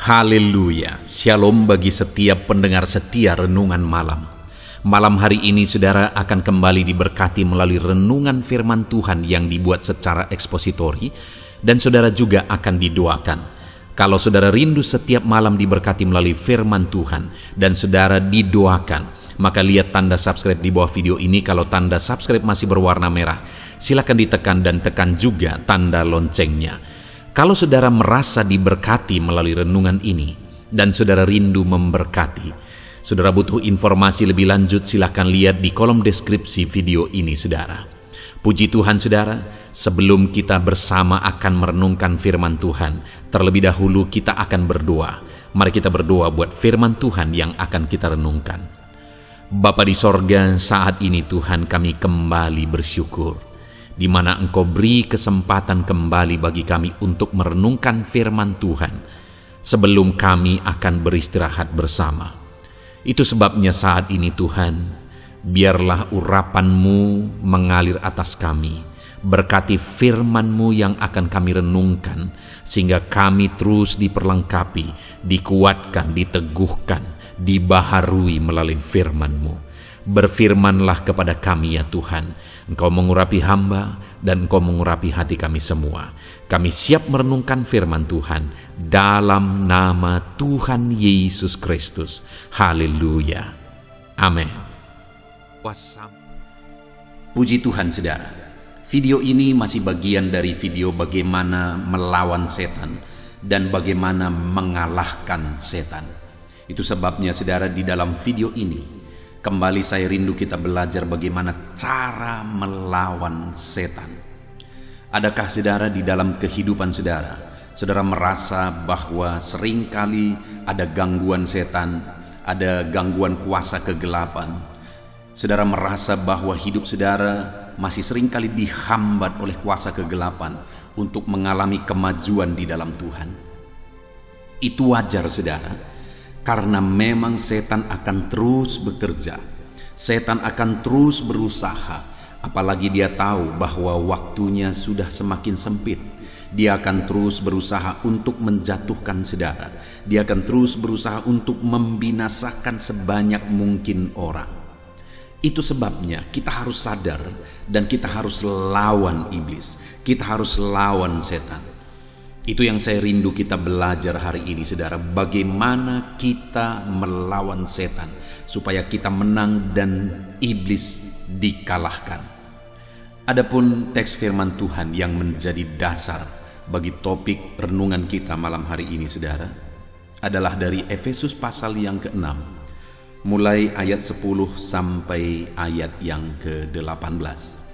Haleluya, shalom bagi setiap pendengar setia renungan malam. Malam hari ini saudara akan kembali diberkati melalui renungan firman Tuhan yang dibuat secara ekspositori, dan saudara juga akan didoakan. Kalau saudara rindu setiap malam diberkati melalui firman Tuhan dan saudara didoakan, maka lihat tanda subscribe di bawah video ini. Kalau tanda subscribe masih berwarna merah, silakan ditekan dan tekan juga tanda loncengnya. Kalau saudara merasa diberkati melalui renungan ini dan saudara rindu memberkati, saudara butuh informasi lebih lanjut, silakan lihat di kolom deskripsi video ini saudara. Puji Tuhan saudara, sebelum kita bersama akan merenungkan firman Tuhan, terlebih dahulu kita akan berdoa. Mari kita berdoa buat firman Tuhan yang akan kita renungkan. Bapa di sorga, saat ini Tuhan kami kembali bersyukur, di mana Engkau beri kesempatan kembali bagi kami untuk merenungkan firman Tuhan sebelum kami akan beristirahat bersama. Itu sebabnya saat ini Tuhan, biarlah urapan-Mu mengalir atas kami. Berkati firman-Mu yang akan kami renungkan, sehingga kami terus diperlengkapi, dikuatkan, diteguhkan, dibaharui melalui firman-Mu. Berfirmanlah kepada kami ya Tuhan, Engkau mengurapi hamba dan Engkau mengurapi hati kami semua. Kami siap merenungkan firman Tuhan dalam nama Tuhan Yesus Kristus. Haleluya. Amin. Puji Tuhan saudara, video ini masih bagian dari video bagaimana melawan setan dan bagaimana mengalahkan setan. Itu sebabnya saudara, di dalam video ini kembali saya rindu kita belajar bagaimana cara melawan setan. Adakah saudara di dalam kehidupan saudara, saudara merasa bahwa seringkali ada gangguan setan, ada gangguan kuasa kegelapan? Saudara merasa bahwa hidup saudara masih seringkali dihambat oleh kuasa kegelapan untuk mengalami kemajuan di dalam Tuhan? Itu wajar saudara, karena memang setan akan terus bekerja, setan akan terus berusaha, apalagi dia tahu bahwa waktunya sudah semakin sempit. Dia akan terus berusaha untuk menjatuhkan saudara, dia akan terus berusaha untuk membinasakan sebanyak mungkin orang. Itu sebabnya kita harus sadar dan kita harus lawan iblis, kita harus lawan setan. Itu yang saya rindu kita belajar hari ini saudara, bagaimana kita melawan setan supaya kita menang dan iblis dikalahkan. Adapun teks firman Tuhan yang menjadi dasar bagi topik renungan kita malam hari ini saudara, adalah dari Efesus pasal yang ke-6, mulai ayat 10 sampai ayat yang ke-18.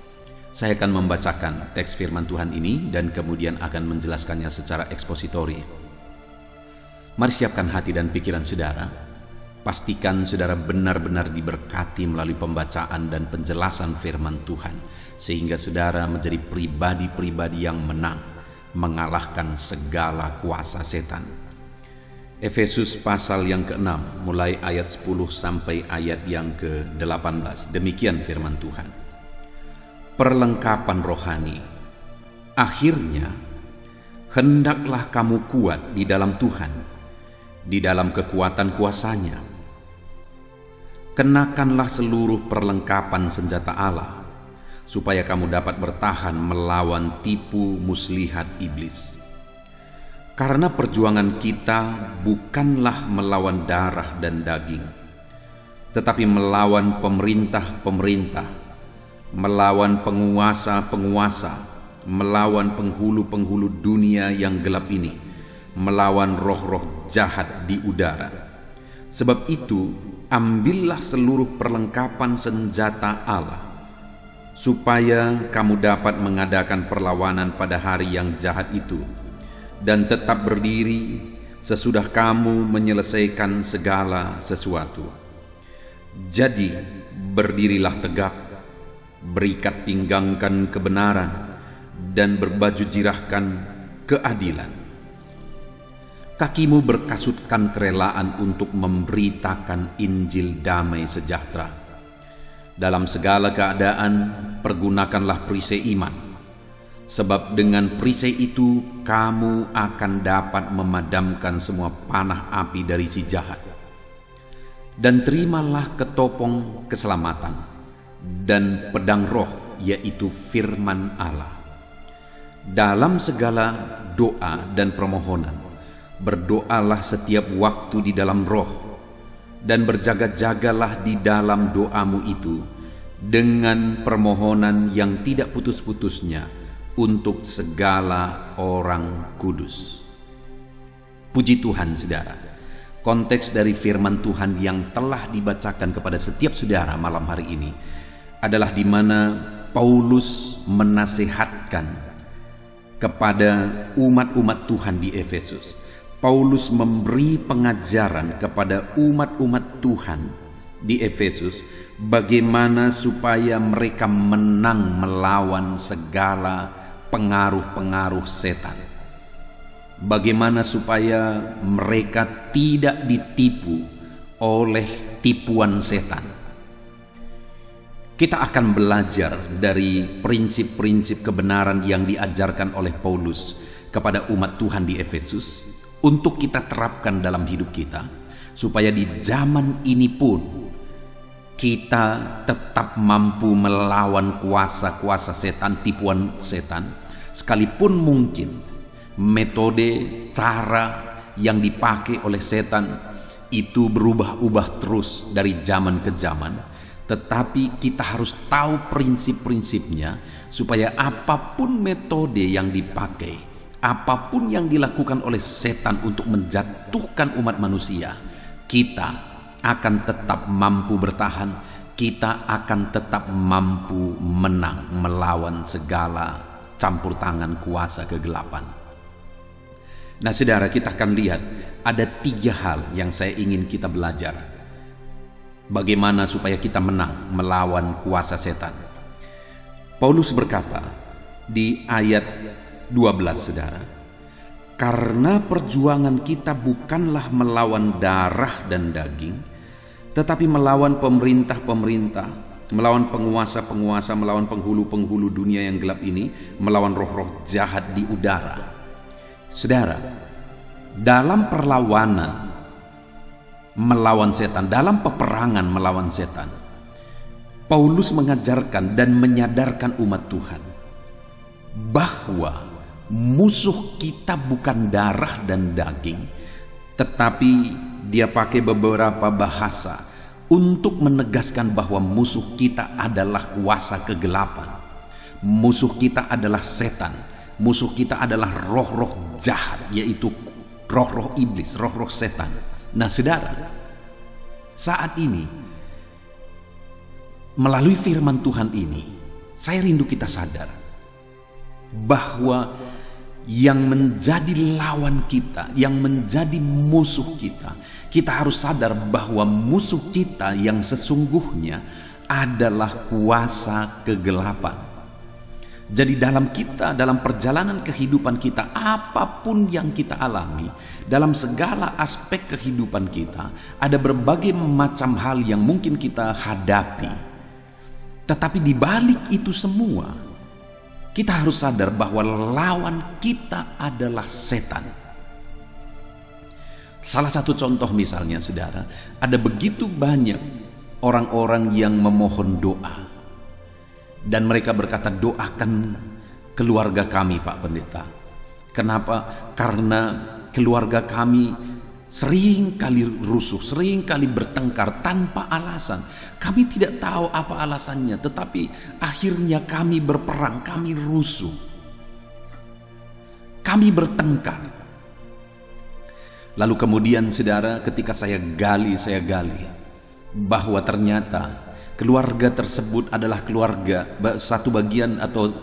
Saya akan membacakan teks firman Tuhan ini dan kemudian akan menjelaskannya secara ekspositori. Mari siapkan hati dan pikiran saudara. Pastikan saudara benar-benar diberkati melalui pembacaan dan penjelasan firman Tuhan, sehingga saudara menjadi pribadi-pribadi yang menang, mengalahkan segala kuasa setan. Efesus pasal yang ke-6 mulai ayat 10 sampai ayat yang ke-18. Demikian firman Tuhan. Perlengkapan rohani. Akhirnya, hendaklah kamu kuat di dalam Tuhan, di dalam kekuatan kuasa-Nya. Kenakanlah seluruh perlengkapan senjata Allah, supaya kamu dapat bertahan melawan tipu muslihat iblis. Karena perjuangan kita bukanlah melawan darah dan daging, tetapi melawan pemerintah-pemerintah, melawan penguasa-penguasa, melawan penghulu-penghulu dunia yang gelap ini, melawan roh-roh jahat di udara. Sebab itu, ambillah seluruh perlengkapan senjata Allah, supaya kamu dapat mengadakan perlawanan pada hari yang jahat itu, dan tetap berdiri sesudah kamu menyelesaikan segala sesuatu. Jadi, berdirilah tegap, berikat pinggangkan kebenaran, dan berbaju jirahkan keadilan. Kakimu berkasutkan kerelaan untuk memberitakan Injil damai sejahtera. Dalam segala keadaan, pergunakanlah perisai iman, Sebab dengan perisai itu kamu akan dapat memadamkan semua panah api dari si jahat. Dan terimalah ketopong keselamatan dan pedang roh, yaitu firman Allah. Dalam segala doa dan permohonan, berdoalah setiap waktu di dalam roh, dan berjaga-jagalah di dalam doamu itu dengan permohonan yang tidak putus-putusnya untuk segala orang kudus. Puji Tuhan, saudara. Konteks dari firman Tuhan yang telah dibacakan kepada setiap saudara malam hari ini adalah di mana Paulus menasihatkan kepada umat-umat Tuhan di Efesus. Paulus memberi pengajaran kepada umat-umat Tuhan di Efesus bagaimana supaya mereka menang melawan segala pengaruh-pengaruh setan. Bagaimana supaya mereka tidak ditipu oleh tipuan setan. Kita akan belajar dari prinsip-prinsip kebenaran yang diajarkan oleh Paulus kepada umat Tuhan di Efesus untuk kita terapkan dalam hidup kita, supaya di zaman ini pun kita tetap mampu melawan kuasa-kuasa setan, tipuan setan, sekalipun mungkin metode, cara yang dipakai oleh setan itu berubah-ubah terus dari zaman ke zaman. Tetapi kita harus tahu prinsip-prinsipnya, supaya apapun metode yang dipakai, apapun yang dilakukan oleh setan untuk menjatuhkan umat manusia, kita akan tetap mampu bertahan, kita akan tetap mampu menang melawan segala campur tangan kuasa kegelapan. Nah, saudara, kita akan lihat ada 3 hal yang saya ingin kita belajar. Bagaimana supaya kita menang melawan kuasa setan. Paulus berkata di ayat 12, saudara, karena perjuangan kita bukanlah melawan darah dan daging, tetapi melawan pemerintah-pemerintah, melawan penguasa-penguasa, melawan penghulu-penghulu dunia yang gelap ini, melawan roh-roh jahat di udara. Saudara, dalam perlawanan melawan setan, dalam peperangan melawan setan, Paulus mengajarkan dan menyadarkan umat Tuhan bahwa musuh kita bukan darah dan daging, tetapi dia pakai beberapa bahasa untuk menegaskan bahwa musuh kita adalah kuasa kegelapan. Musuh kita adalah setan. Musuh kita adalah roh-roh jahat, yaitu roh-roh iblis, roh-roh setan. Nah, saudara, saat ini melalui firman Tuhan ini, saya rindu kita sadar bahwa yang menjadi lawan kita, yang menjadi musuh kita, kita harus sadar bahwa musuh kita yang sesungguhnya adalah kuasa kegelapan. Jadi dalam perjalanan kehidupan kita, apapun yang kita alami, dalam segala aspek kehidupan kita, ada berbagai macam hal yang mungkin kita hadapi. Tetapi di balik itu semua, kita harus sadar bahwa lawan kita adalah setan. Salah satu contoh misalnya, saudara, ada begitu banyak orang-orang yang memohon doa. Dan mereka berkata, doakan keluarga kami, Pak Pendeta. Kenapa? Karena keluarga kami sering kali rusuh, sering kali bertengkar tanpa alasan. Kami tidak tahu apa alasannya, tetapi akhirnya kami berperang, kami rusuh, kami bertengkar. Lalu kemudian, saudara, ketika saya gali bahwa ternyata keluarga tersebut adalah keluarga, satu bagian atau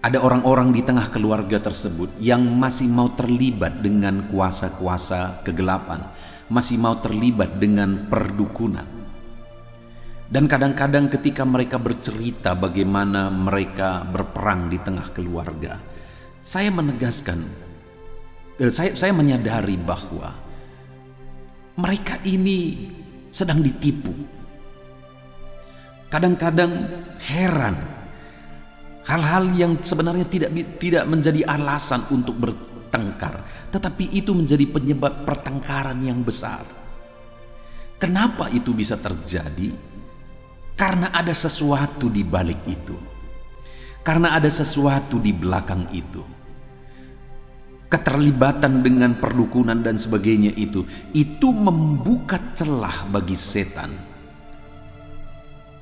ada orang-orang di tengah keluarga tersebut yang masih mau terlibat dengan kuasa-kuasa kegelapan, masih mau terlibat dengan perdukunan. Dan kadang-kadang ketika mereka bercerita bagaimana mereka berperang di tengah keluarga, saya menegaskan, saya menyadari bahwa mereka ini sedang ditipu. Kadang-kadang heran Hal-hal yang sebenarnya tidak menjadi alasan untuk bertengkar, tetapi itu menjadi penyebab pertengkaran yang besar. Kenapa itu bisa terjadi? Karena ada sesuatu di balik itu. Karena ada sesuatu di belakang itu. Keterlibatan dengan perdukunan dan sebagainya itu membuka celah bagi setan,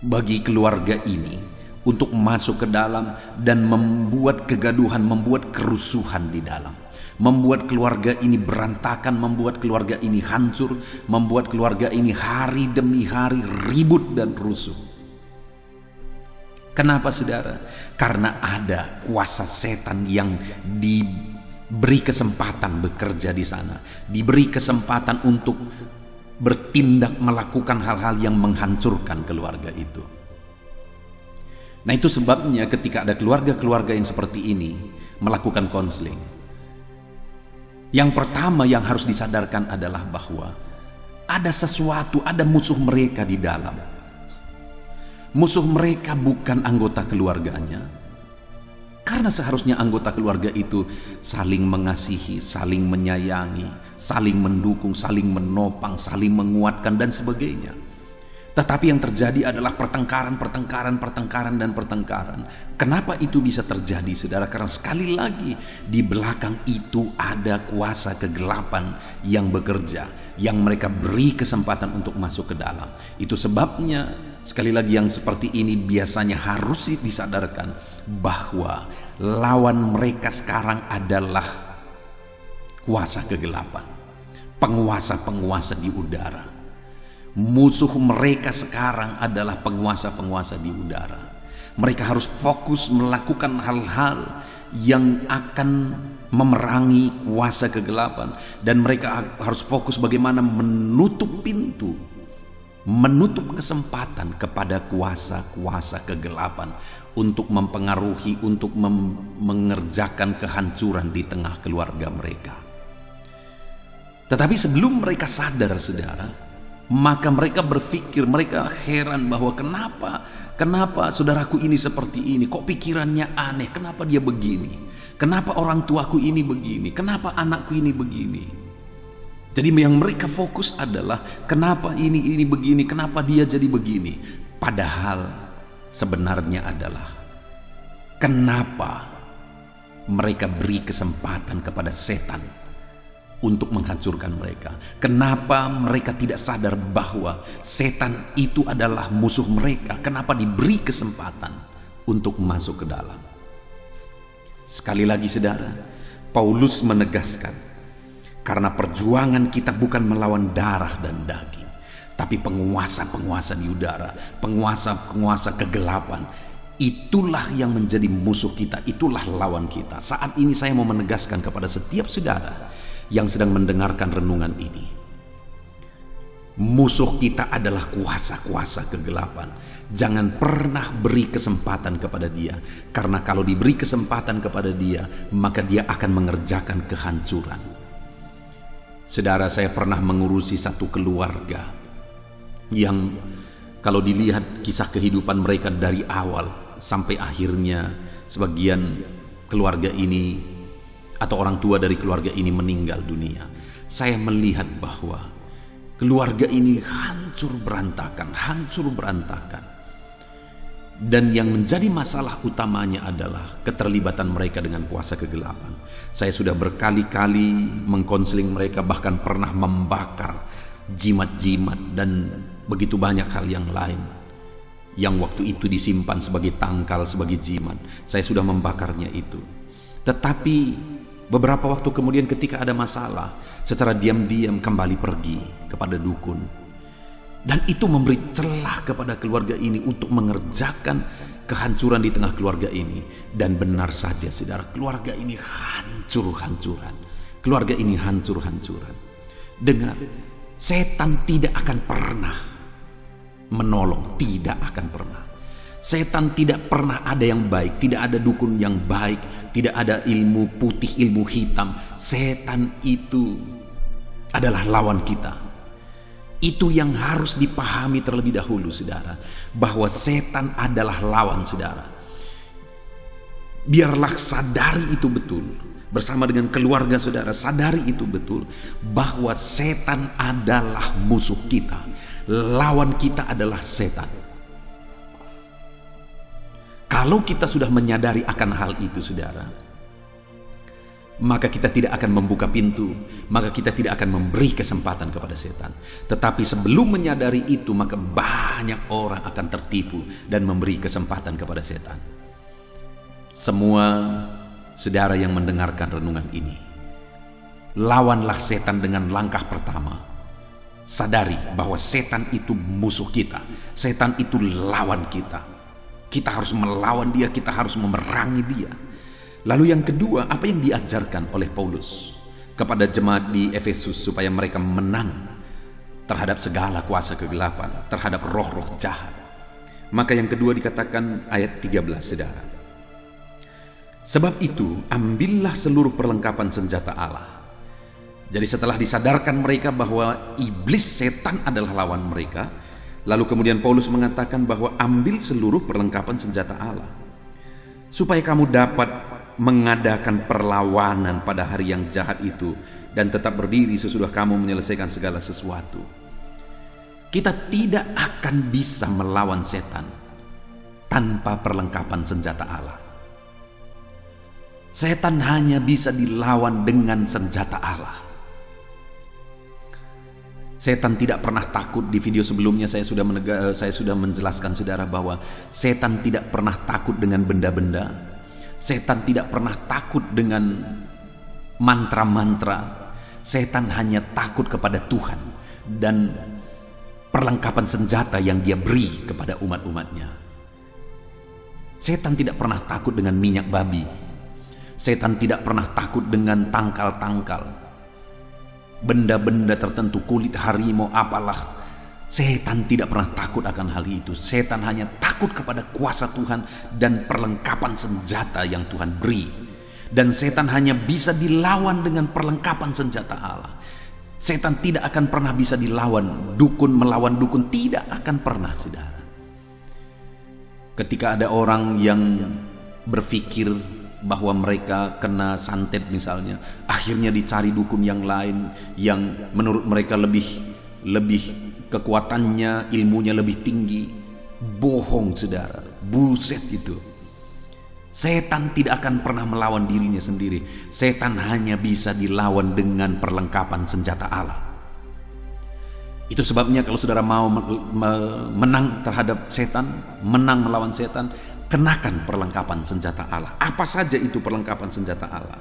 bagi keluarga ini, untuk masuk ke dalam dan membuat kegaduhan, membuat kerusuhan di dalam, membuat keluarga ini berantakan, membuat keluarga ini hancur, membuat keluarga ini hari demi hari ribut dan rusuh. Kenapa, saudara? Karena ada kuasa setan yang diberi kesempatan bekerja di sana, diberi kesempatan untuk bertindak, melakukan hal-hal yang menghancurkan keluarga itu. Nah, itu sebabnya ketika ada keluarga-keluarga yang seperti ini melakukan konseling, yang pertama yang harus disadarkan adalah bahwa ada sesuatu, ada musuh mereka di dalam. Musuh mereka bukan anggota keluarganya, karena seharusnya anggota keluarga itu saling mengasihi, saling menyayangi, saling mendukung, saling menopang, saling menguatkan dan sebagainya. Tetapi yang terjadi adalah pertengkaran. Kenapa itu bisa terjadi, saudara? Karena sekali lagi di belakang itu ada kuasa kegelapan yang bekerja, yang mereka beri kesempatan untuk masuk ke dalam. Itu sebabnya sekali lagi yang seperti ini biasanya harus disadarkan bahwa lawan mereka sekarang adalah kuasa kegelapan, penguasa-penguasa di udara. Musuh mereka sekarang adalah penguasa-penguasa di udara. Mereka harus fokus melakukan hal-hal yang akan memerangi kuasa kegelapan, dan mereka harus fokus bagaimana menutup pintu, menutup kesempatan kepada kuasa-kuasa kegelapan untuk mempengaruhi, untuk mengerjakan kehancuran di tengah keluarga mereka. Tetapi sebelum mereka sadar, saudara, maka mereka berpikir, mereka heran bahwa kenapa saudaraku ini seperti ini, kok pikirannya aneh, kenapa dia begini, kenapa orang tuaku ini begini, kenapa anakku ini begini. Jadi yang mereka fokus adalah kenapa ini begini, kenapa dia jadi begini. Padahal sebenarnya adalah kenapa mereka beri kesempatan kepada setan untuk menghancurkan mereka. Kenapa mereka tidak sadar bahwa setan itu adalah musuh mereka? Kenapa diberi kesempatan untuk masuk ke dalam? Sekali lagi, saudara, Paulus menegaskan, karena perjuangan kita bukan melawan darah dan daging, tapi penguasa-penguasa di udara, penguasa-penguasa kegelapan. Itulah yang menjadi musuh kita, itulah lawan kita. Saat ini saya mau menegaskan kepada setiap saudara yang sedang mendengarkan renungan ini, musuh kita adalah kuasa-kuasa kegelapan. Jangan pernah beri kesempatan kepada dia, karena kalau diberi kesempatan kepada dia, maka dia akan mengerjakan kehancuran. Saudara, saya pernah mengurusi satu keluarga yang kalau dilihat kisah kehidupan mereka dari awal sampai akhirnya sebagian keluarga ini atau orang tua dari keluarga ini meninggal dunia, saya melihat bahwa keluarga ini hancur berantakan. Dan yang menjadi masalah utamanya adalah keterlibatan mereka dengan kuasa kegelapan. Saya sudah berkali-kali mengkonseling mereka, bahkan pernah membakar jimat-jimat dan begitu banyak hal yang lain yang waktu itu disimpan sebagai tangkal, sebagai jimat. Saya sudah membakarnya itu. Tetapi beberapa waktu kemudian ketika ada masalah, secara diam-diam kembali pergi kepada dukun. Dan itu memberi celah kepada keluarga ini untuk mengerjakan kehancuran di tengah keluarga ini. Dan benar saja, saudara, keluarga ini hancur-hancuran. Keluarga ini hancur-hancuran. Dengar, setan tidak akan pernah menolong, tidak akan pernah. Setan tidak pernah ada yang baik, tidak ada dukun yang baik, tidak ada ilmu putih, ilmu hitam. Setan itu adalah lawan kita. Itu yang harus dipahami terlebih dahulu, saudara, bahwa setan adalah lawan, saudara. Biarlah sadari itu betul. Bersama dengan keluarga saudara, sadari itu betul bahwa setan adalah musuh kita. Lawan kita adalah setan. Kalau kita sudah menyadari akan hal itu saudara, maka kita tidak akan membuka pintu, maka kita tidak akan memberi kesempatan kepada setan. Tetapi sebelum menyadari itu, maka banyak orang akan tertipu dan memberi kesempatan kepada setan. Semua saudara yang mendengarkan renungan ini, lawanlah setan dengan langkah pertama. Sadari bahwa setan itu musuh kita. Setan itu lawan kita. Kita harus melawan dia, kita harus memerangi dia. Lalu yang kedua, apa yang diajarkan oleh Paulus kepada jemaat di Efesus supaya mereka menang terhadap segala kuasa kegelapan, terhadap roh-roh jahat. Maka yang kedua dikatakan ayat 13 saudara. Sebab itu ambillah seluruh perlengkapan senjata Allah. Jadi setelah disadarkan mereka bahwa iblis setan adalah lawan mereka, lalu kemudian Paulus mengatakan bahwa ambil seluruh perlengkapan senjata Allah supaya kamu dapat mengadakan perlawanan pada hari yang jahat itu dan tetap berdiri sesudah kamu menyelesaikan segala sesuatu. Kita tidak akan bisa melawan setan tanpa perlengkapan senjata Allah. Setan hanya bisa dilawan dengan senjata Allah. Setan tidak pernah takut. Di video sebelumnya saya sudah menjelaskan saudara bahwa setan tidak pernah takut dengan benda-benda. Setan tidak pernah takut dengan mantra-mantra. Setan hanya takut kepada Tuhan dan perlengkapan senjata yang dia beri kepada umat-umatnya. Setan tidak pernah takut dengan minyak babi. Setan tidak pernah takut dengan tangkal-tangkal, benda-benda tertentu, kulit harimau apalah. Setan tidak pernah takut akan hal itu. Setan hanya takut kepada kuasa Tuhan dan perlengkapan senjata yang Tuhan beri. Dan setan hanya bisa dilawan dengan perlengkapan senjata Allah. Setan tidak akan pernah bisa dilawan. Dukun melawan dukun tidak akan pernah, saudara. Ketika ada orang yang berpikir bahwa mereka kena santet misalnya, akhirnya dicari dukun yang lain yang menurut mereka lebih kekuatannya, ilmunya lebih tinggi. Bohong saudara, bullshit itu. Setan tidak akan pernah melawan dirinya sendiri. Setan hanya bisa dilawan dengan perlengkapan senjata Allah. Itu sebabnya kalau saudara mau menang terhadap setan, menang melawan setan, kenakan perlengkapan senjata Allah. Apa saja itu perlengkapan senjata Allah?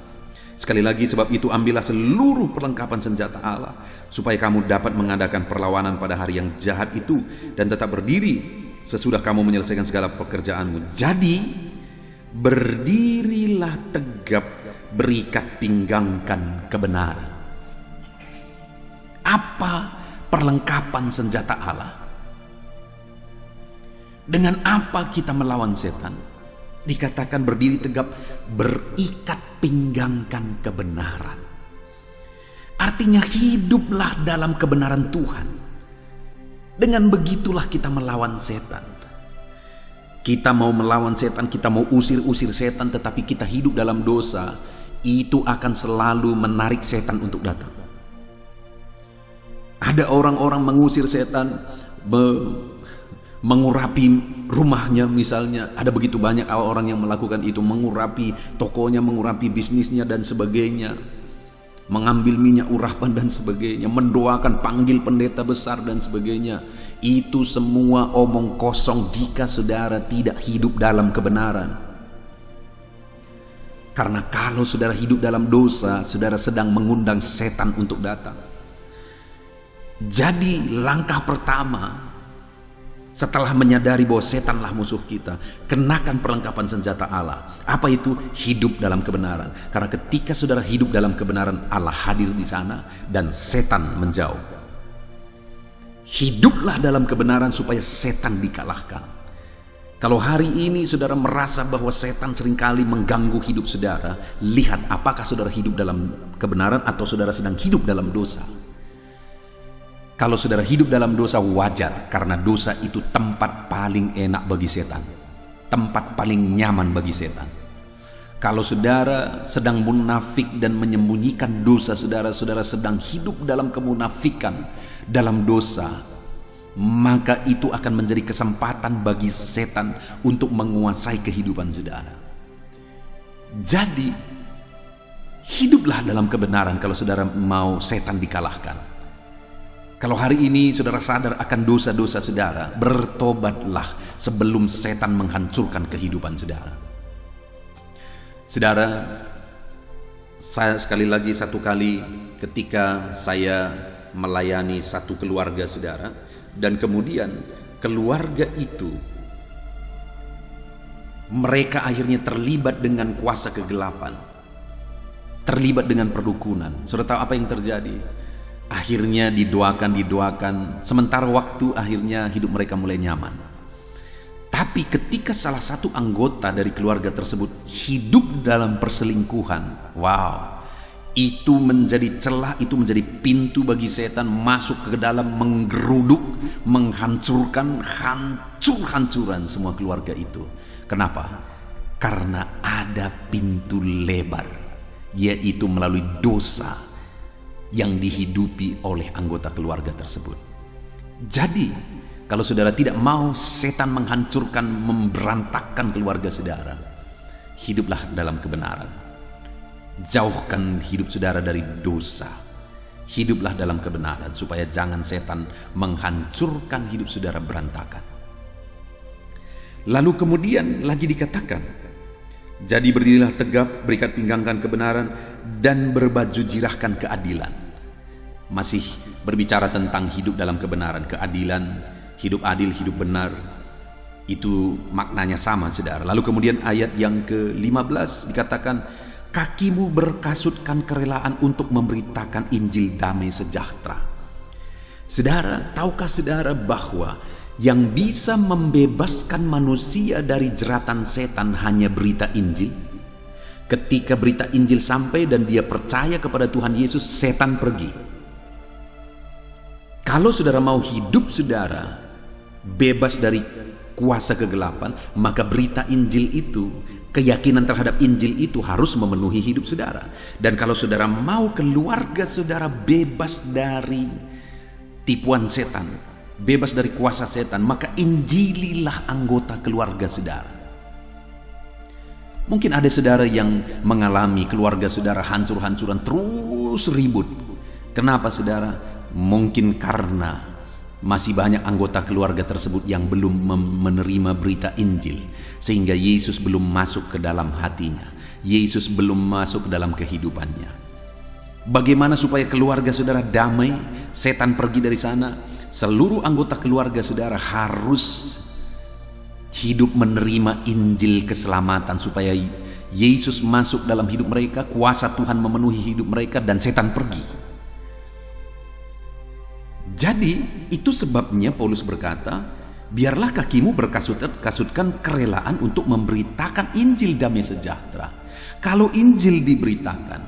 Sekali lagi, sebab itu ambillah seluruh perlengkapan senjata Allah supaya kamu dapat mengadakan perlawanan pada hari yang jahat itu dan tetap berdiri sesudah kamu menyelesaikan segala pekerjaanmu. Jadi berdirilah tegap, berikat pinggangkan kebenaran. Apa perlengkapan senjata Allah? Dengan apa kita melawan setan? Dikatakan berdiri tegap, berikat pinggangkan kebenaran. Artinya hiduplah dalam kebenaran Tuhan. Dengan begitulah kita melawan setan. Kita mau melawan setan, kita mau usir-usir setan, tetapi kita hidup dalam dosa, itu akan selalu menarik setan untuk datang. Ada orang-orang mengusir setan, mengurapi rumahnya misalnya. Ada begitu banyak orang yang melakukan itu, mengurapi tokonya, mengurapi bisnisnya dan sebagainya, mengambil minyak urapan dan sebagainya, mendoakan panggil pendeta besar dan sebagainya. Itu semua omong kosong jika saudara tidak hidup dalam kebenaran. Karena kalau saudara hidup dalam dosa, saudara sedang mengundang setan untuk datang. Jadi langkah pertama setelah menyadari bahwa setanlah musuh kita, kenakan perlengkapan senjata Allah. Apa itu? Hidup dalam kebenaran. Karena ketika saudara hidup dalam kebenaran, Allah hadir di sana dan setan menjauh. Hiduplah dalam kebenaran supaya setan dikalahkan. Kalau hari ini saudara merasa bahwa setan seringkali mengganggu hidup saudara, lihat apakah saudara hidup dalam kebenaran atau saudara sedang hidup dalam dosa. Kalau saudara hidup dalam dosa, wajar, karena dosa itu tempat paling enak bagi setan, tempat paling nyaman bagi setan. Kalau saudara sedang munafik dan menyembunyikan dosa saudara, saudara sedang hidup dalam kemunafikan, dalam dosa, maka itu akan menjadi kesempatan bagi setan untuk menguasai kehidupan saudara. Jadi, hiduplah dalam kebenaran kalau saudara mau setan dikalahkan. Kalau hari ini saudara sadar akan dosa-dosa saudara, bertobatlah sebelum setan menghancurkan kehidupan saudara. Saudara, saya sekali lagi satu kali ketika saya melayani satu keluarga saudara, dan kemudian keluarga itu mereka akhirnya terlibat dengan kuasa kegelapan, terlibat dengan perdukunan. Saudara tahu apa yang terjadi? Akhirnya didoakan, sementara waktu akhirnya hidup mereka mulai nyaman. Tapi ketika salah satu anggota dari keluarga tersebut hidup dalam perselingkuhan, wow, itu menjadi celah, itu menjadi pintu bagi setan masuk ke dalam, menggeruduk, menghancurkan, hancur-hancuran semua keluarga itu. Kenapa? Karena ada pintu lebar, yaitu melalui dosa yang dihidupi oleh anggota keluarga tersebut. Jadi, kalau saudara tidak mau setan menghancurkan, memberantakkan keluarga saudara, hiduplah dalam kebenaran. Jauhkan hidup saudara dari dosa. Hiduplah dalam kebenaran supaya jangan setan menghancurkan hidup saudara berantakan. Lalu kemudian lagi dikatakan, jadi berdirilah tegap, berikat pinggangkan kebenaran, dan berbaju jirahkan keadilan. Masih berbicara tentang hidup dalam kebenaran, keadilan, hidup adil, hidup benar, itu maknanya sama saudara. Lalu kemudian ayat yang ke-15 dikatakan, kakimu berkasutkan kerelaan untuk memberitakan Injil damai sejahtera. Saudara, tahukah saudara bahwa yang bisa membebaskan manusia dari jeratan setan hanya berita Injil? Ketika berita Injil sampai dan dia percaya kepada Tuhan Yesus, setan pergi. Kalau saudara mau hidup saudara bebas dari kuasa kegelapan, maka berita Injil itu, keyakinan terhadap Injil itu harus memenuhi hidup saudara. Dan kalau saudara mau keluarga saudara bebas dari tipuan setan, bebas dari kuasa setan, maka injililah anggota keluarga saudara. Mungkin ada saudara yang mengalami keluarga saudara hancur-hancuran, terus ribut. Kenapa saudara? Mungkin karena masih banyak anggota keluarga tersebut yang belum menerima berita Injil, sehingga Yesus belum masuk ke dalam hatinya, Yesus belum masuk ke dalam kehidupannya. Bagaimana supaya keluarga saudara damai, setan pergi dari sana? Seluruh anggota keluarga saudara harus hidup menerima Injil keselamatan, supaya Yesus masuk dalam hidup mereka, kuasa Tuhan memenuhi hidup mereka, dan setan pergi. Jadi itu sebabnya Paulus berkata, biarlah kakimu berkasutkan kerelaan untuk memberitakan Injil damai sejahtera. Kalau Injil diberitakan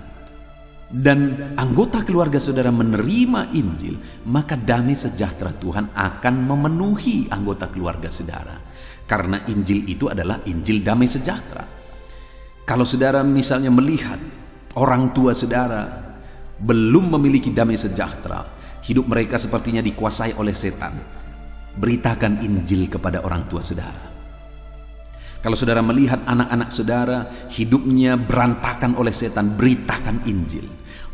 dan anggota keluarga saudara menerima Injil, maka damai sejahtera Tuhan akan memenuhi anggota keluarga saudara. Karena Injil itu adalah Injil damai sejahtera. Kalau saudara misalnya melihat orang tua saudara belum memiliki damai sejahtera, hidup mereka sepertinya dikuasai oleh setan, beritakan Injil kepada orang tua saudara. Kalau saudara melihat anak-anak saudara hidupnya berantakan oleh setan, beritakan Injil.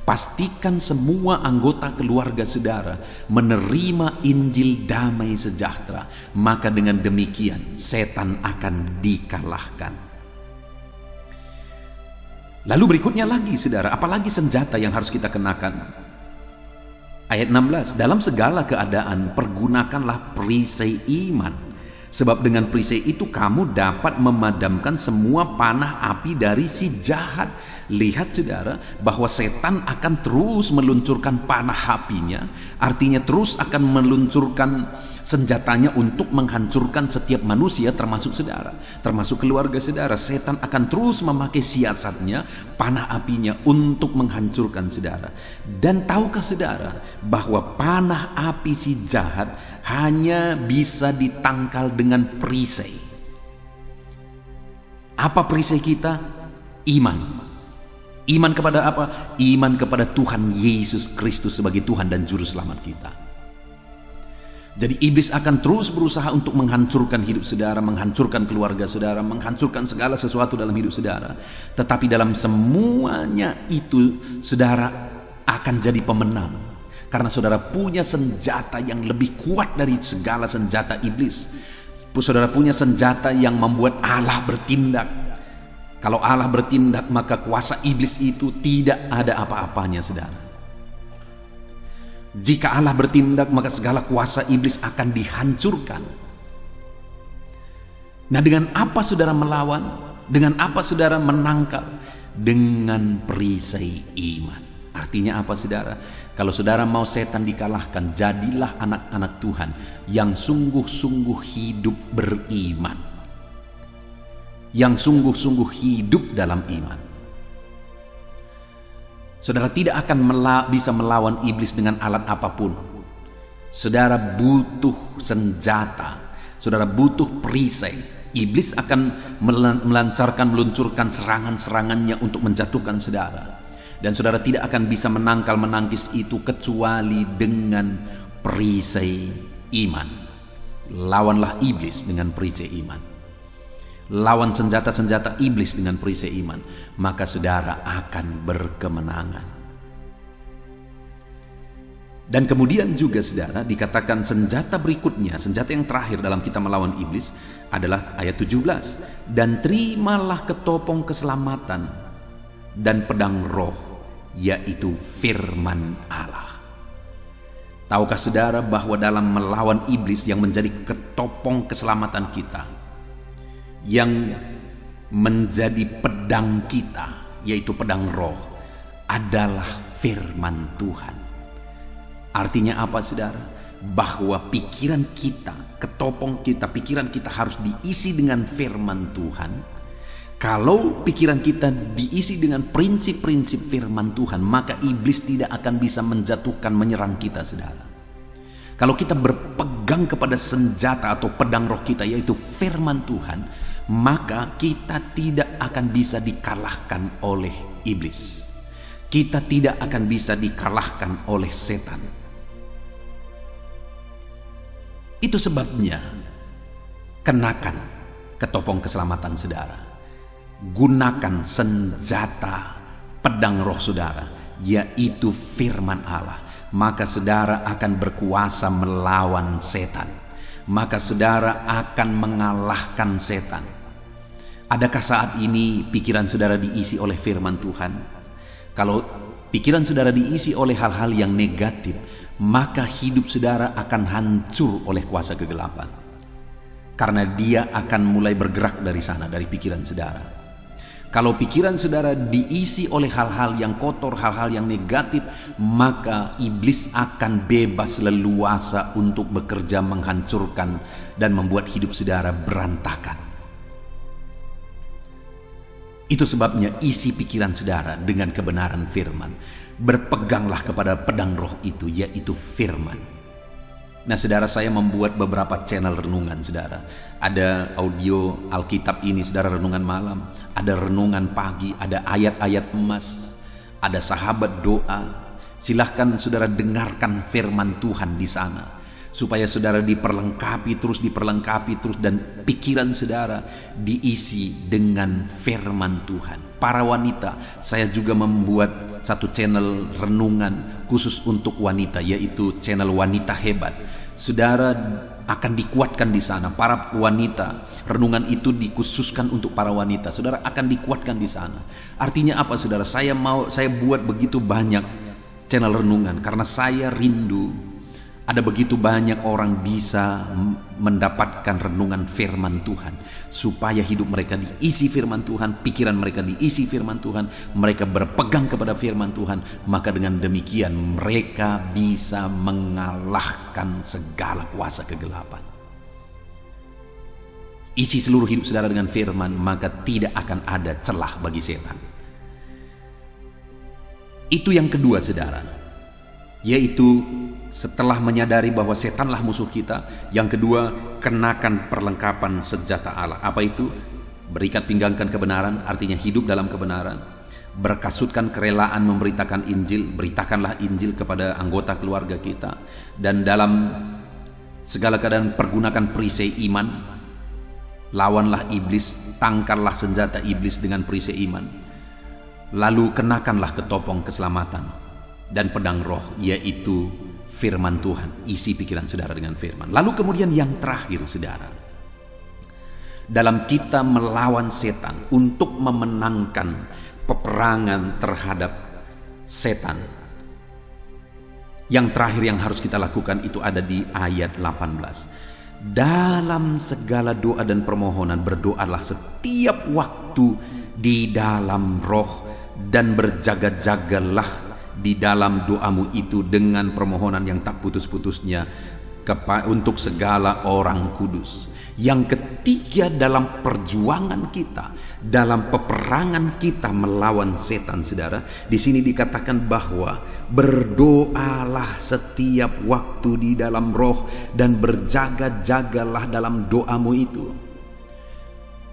Pastikan semua anggota keluarga saudara menerima Injil damai sejahtera, maka dengan demikian setan akan dikalahkan. Lalu berikutnya lagi saudara, apalagi senjata yang harus kita kenakan? Ayat 16, dalam segala keadaan pergunakanlah perisai iman, sebab dengan perisai itu kamu dapat memadamkan semua panah api dari si jahat. Lihat saudara, bahwa setan akan terus meluncurkan panah apinya, artinya terus akan meluncurkan senjatanya untuk menghancurkan setiap manusia, termasuk saudara, termasuk keluarga saudara. Setan akan terus memakai siasatnya, panah apinya untuk menghancurkan saudara. Dan tahukah saudara bahwa panah api si jahat hanya bisa ditangkal dengan perisai? Apa perisai kita? Iman. Iman kepada apa? Iman kepada Tuhan Yesus Kristus sebagai Tuhan dan Juru Selamat kita. Jadi iblis akan terus berusaha untuk menghancurkan hidup saudara, menghancurkan keluarga saudara, menghancurkan segala sesuatu dalam hidup saudara. Tetapi dalam semuanya itu saudara akan jadi pemenang. Karena saudara punya senjata yang lebih kuat dari segala senjata iblis. Saudara punya senjata yang membuat Allah bertindak. Kalau Allah bertindak, maka kuasa iblis itu tidak ada apa-apanya, saudara. Jika Allah bertindak, maka segala kuasa iblis akan dihancurkan. Nah, dengan apa saudara melawan? Dengan apa saudara menangkal? Dengan perisai iman. Artinya apa, saudara? Kalau saudara mau setan dikalahkan, jadilah anak-anak Tuhan yang sungguh-sungguh hidup beriman, yang sungguh-sungguh hidup dalam iman. Saudara tidak akan bisa melawan iblis dengan alat apapun. Saudara butuh senjata, saudara butuh perisai. Iblis akan meluncurkan serangan-serangannya untuk menjatuhkan saudara. Dan saudara tidak akan bisa menangkis itu kecuali dengan perisai iman. Lawanlah iblis dengan perisai iman. Lawan senjata-senjata iblis dengan perisai iman, maka saudara akan berkemenangan. Dan kemudian juga saudara dikatakan senjata berikutnya, senjata yang terakhir dalam kita melawan iblis adalah ayat 17. Dan terimalah ketopong keselamatan dan pedang roh, yaitu firman Allah. Tahukah saudara bahwa dalam melawan iblis yang menjadi ketopong keselamatan kita, yang menjadi pedang kita, yaitu pedang roh, adalah firman Tuhan. Artinya apa, saudara? Bahwa pikiran kita, ketopong kita, pikiran kita harus diisi dengan firman Tuhan. Kalau pikiran kita diisi dengan prinsip-prinsip firman Tuhan, maka iblis tidak akan bisa menjatuhkan, menyerang kita, saudara. Kalau kita berpegang kepada senjata atau pedang roh kita, yaitu firman Tuhan, maka kita tidak akan bisa dikalahkan oleh iblis. Kita tidak akan bisa dikalahkan oleh setan. Itu sebabnya kenakan ketopong keselamatan saudara. Gunakan senjata pedang roh saudara, yaitu firman Allah. Maka saudara akan berkuasa melawan setan. Maka saudara akan mengalahkan setan. Adakah saat ini pikiran saudara diisi oleh firman Tuhan? Kalau pikiran saudara diisi oleh hal-hal yang negatif, maka hidup saudara akan hancur oleh kuasa kegelapan. Karena dia akan mulai bergerak dari sana, dari pikiran saudara. Kalau pikiran saudara diisi oleh hal-hal yang kotor, hal-hal yang negatif, maka iblis akan bebas leluasa untuk bekerja menghancurkan dan membuat hidup saudara berantakan. Itu sebabnya isi pikiran saudara dengan kebenaran firman. Berpeganglah kepada pedang roh itu, yaitu firman. Nah, saudara, saya membuat beberapa channel renungan, saudara. Ada audio Alkitab ini, saudara, renungan malam. Ada renungan pagi, ada ayat-ayat emas. Ada sahabat doa. Silahkan saudara dengarkan firman Tuhan di sana, supaya saudara diperlengkapi terus, dan pikiran saudara diisi dengan firman Tuhan. Para wanita, saya juga membuat satu channel renungan khusus untuk wanita, yaitu channel Wanita Hebat. Saudara akan dikuatkan di sana. Para wanita, renungan itu dikhususkan untuk para wanita. Saudara akan dikuatkan di sana. Artinya apa, saudara? Saya buat begitu banyak channel renungan karena saya rindu ada begitu banyak orang bisa mendapatkan renungan firman Tuhan, supaya hidup mereka diisi firman Tuhan, pikiran mereka diisi firman Tuhan, mereka berpegang kepada firman Tuhan. Maka dengan demikian mereka bisa mengalahkan segala kuasa kegelapan. Isi seluruh hidup saudara dengan firman, maka tidak akan ada celah bagi setan. Itu yang kedua, saudara, yaitu setelah menyadari bahwa setanlah musuh kita, yang kedua, kenakan perlengkapan senjata Allah. Apa itu? Berikat pinggangkan kebenaran, artinya hidup dalam kebenaran. Berkasutkan kerelaan memberitakan Injil, beritakanlah Injil kepada anggota keluarga kita. Dan dalam segala keadaan pergunakan perisai iman, lawanlah iblis, tangkallah senjata iblis dengan perisai iman. Lalu kenakanlah ketopong keselamatan dan pedang roh, yaitu firman Tuhan. Isi pikiran saudara dengan firman. Lalu kemudian yang terakhir saudara, dalam kita melawan setan untuk memenangkan peperangan terhadap setan, yang terakhir yang harus kita lakukan itu ada di ayat 18. Dalam segala doa dan permohonan berdoalah setiap waktu di dalam roh, dan berjaga-jagalah di dalam doamu itu dengan permohonan yang tak putus-putusnya untuk segala orang kudus. Yang ketiga, dalam perjuangan kita, dalam peperangan kita melawan setan saudara, di sini dikatakan bahwa berdoalah setiap waktu di dalam roh dan berjaga-jagalah dalam doamu itu.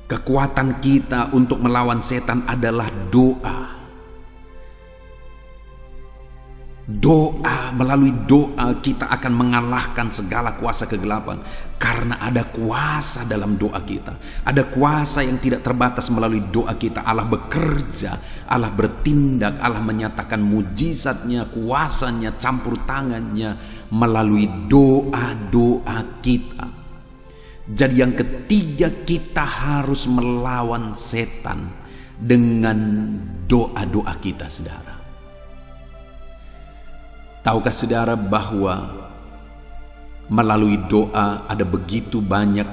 Kekuatan kita untuk melawan setan adalah doa. Doa, melalui doa kita akan mengalahkan segala kuasa kegelapan, karena ada kuasa dalam doa kita. Ada kuasa yang tidak terbatas melalui doa kita. Allah bekerja, Allah bertindak, Allah menyatakan mujizatnya, kuasanya, campur tangannya melalui doa-doa kita. Jadi yang ketiga, kita harus melawan setan dengan doa-doa kita saudara. Tahukah saudara bahwa melalui doa ada begitu banyak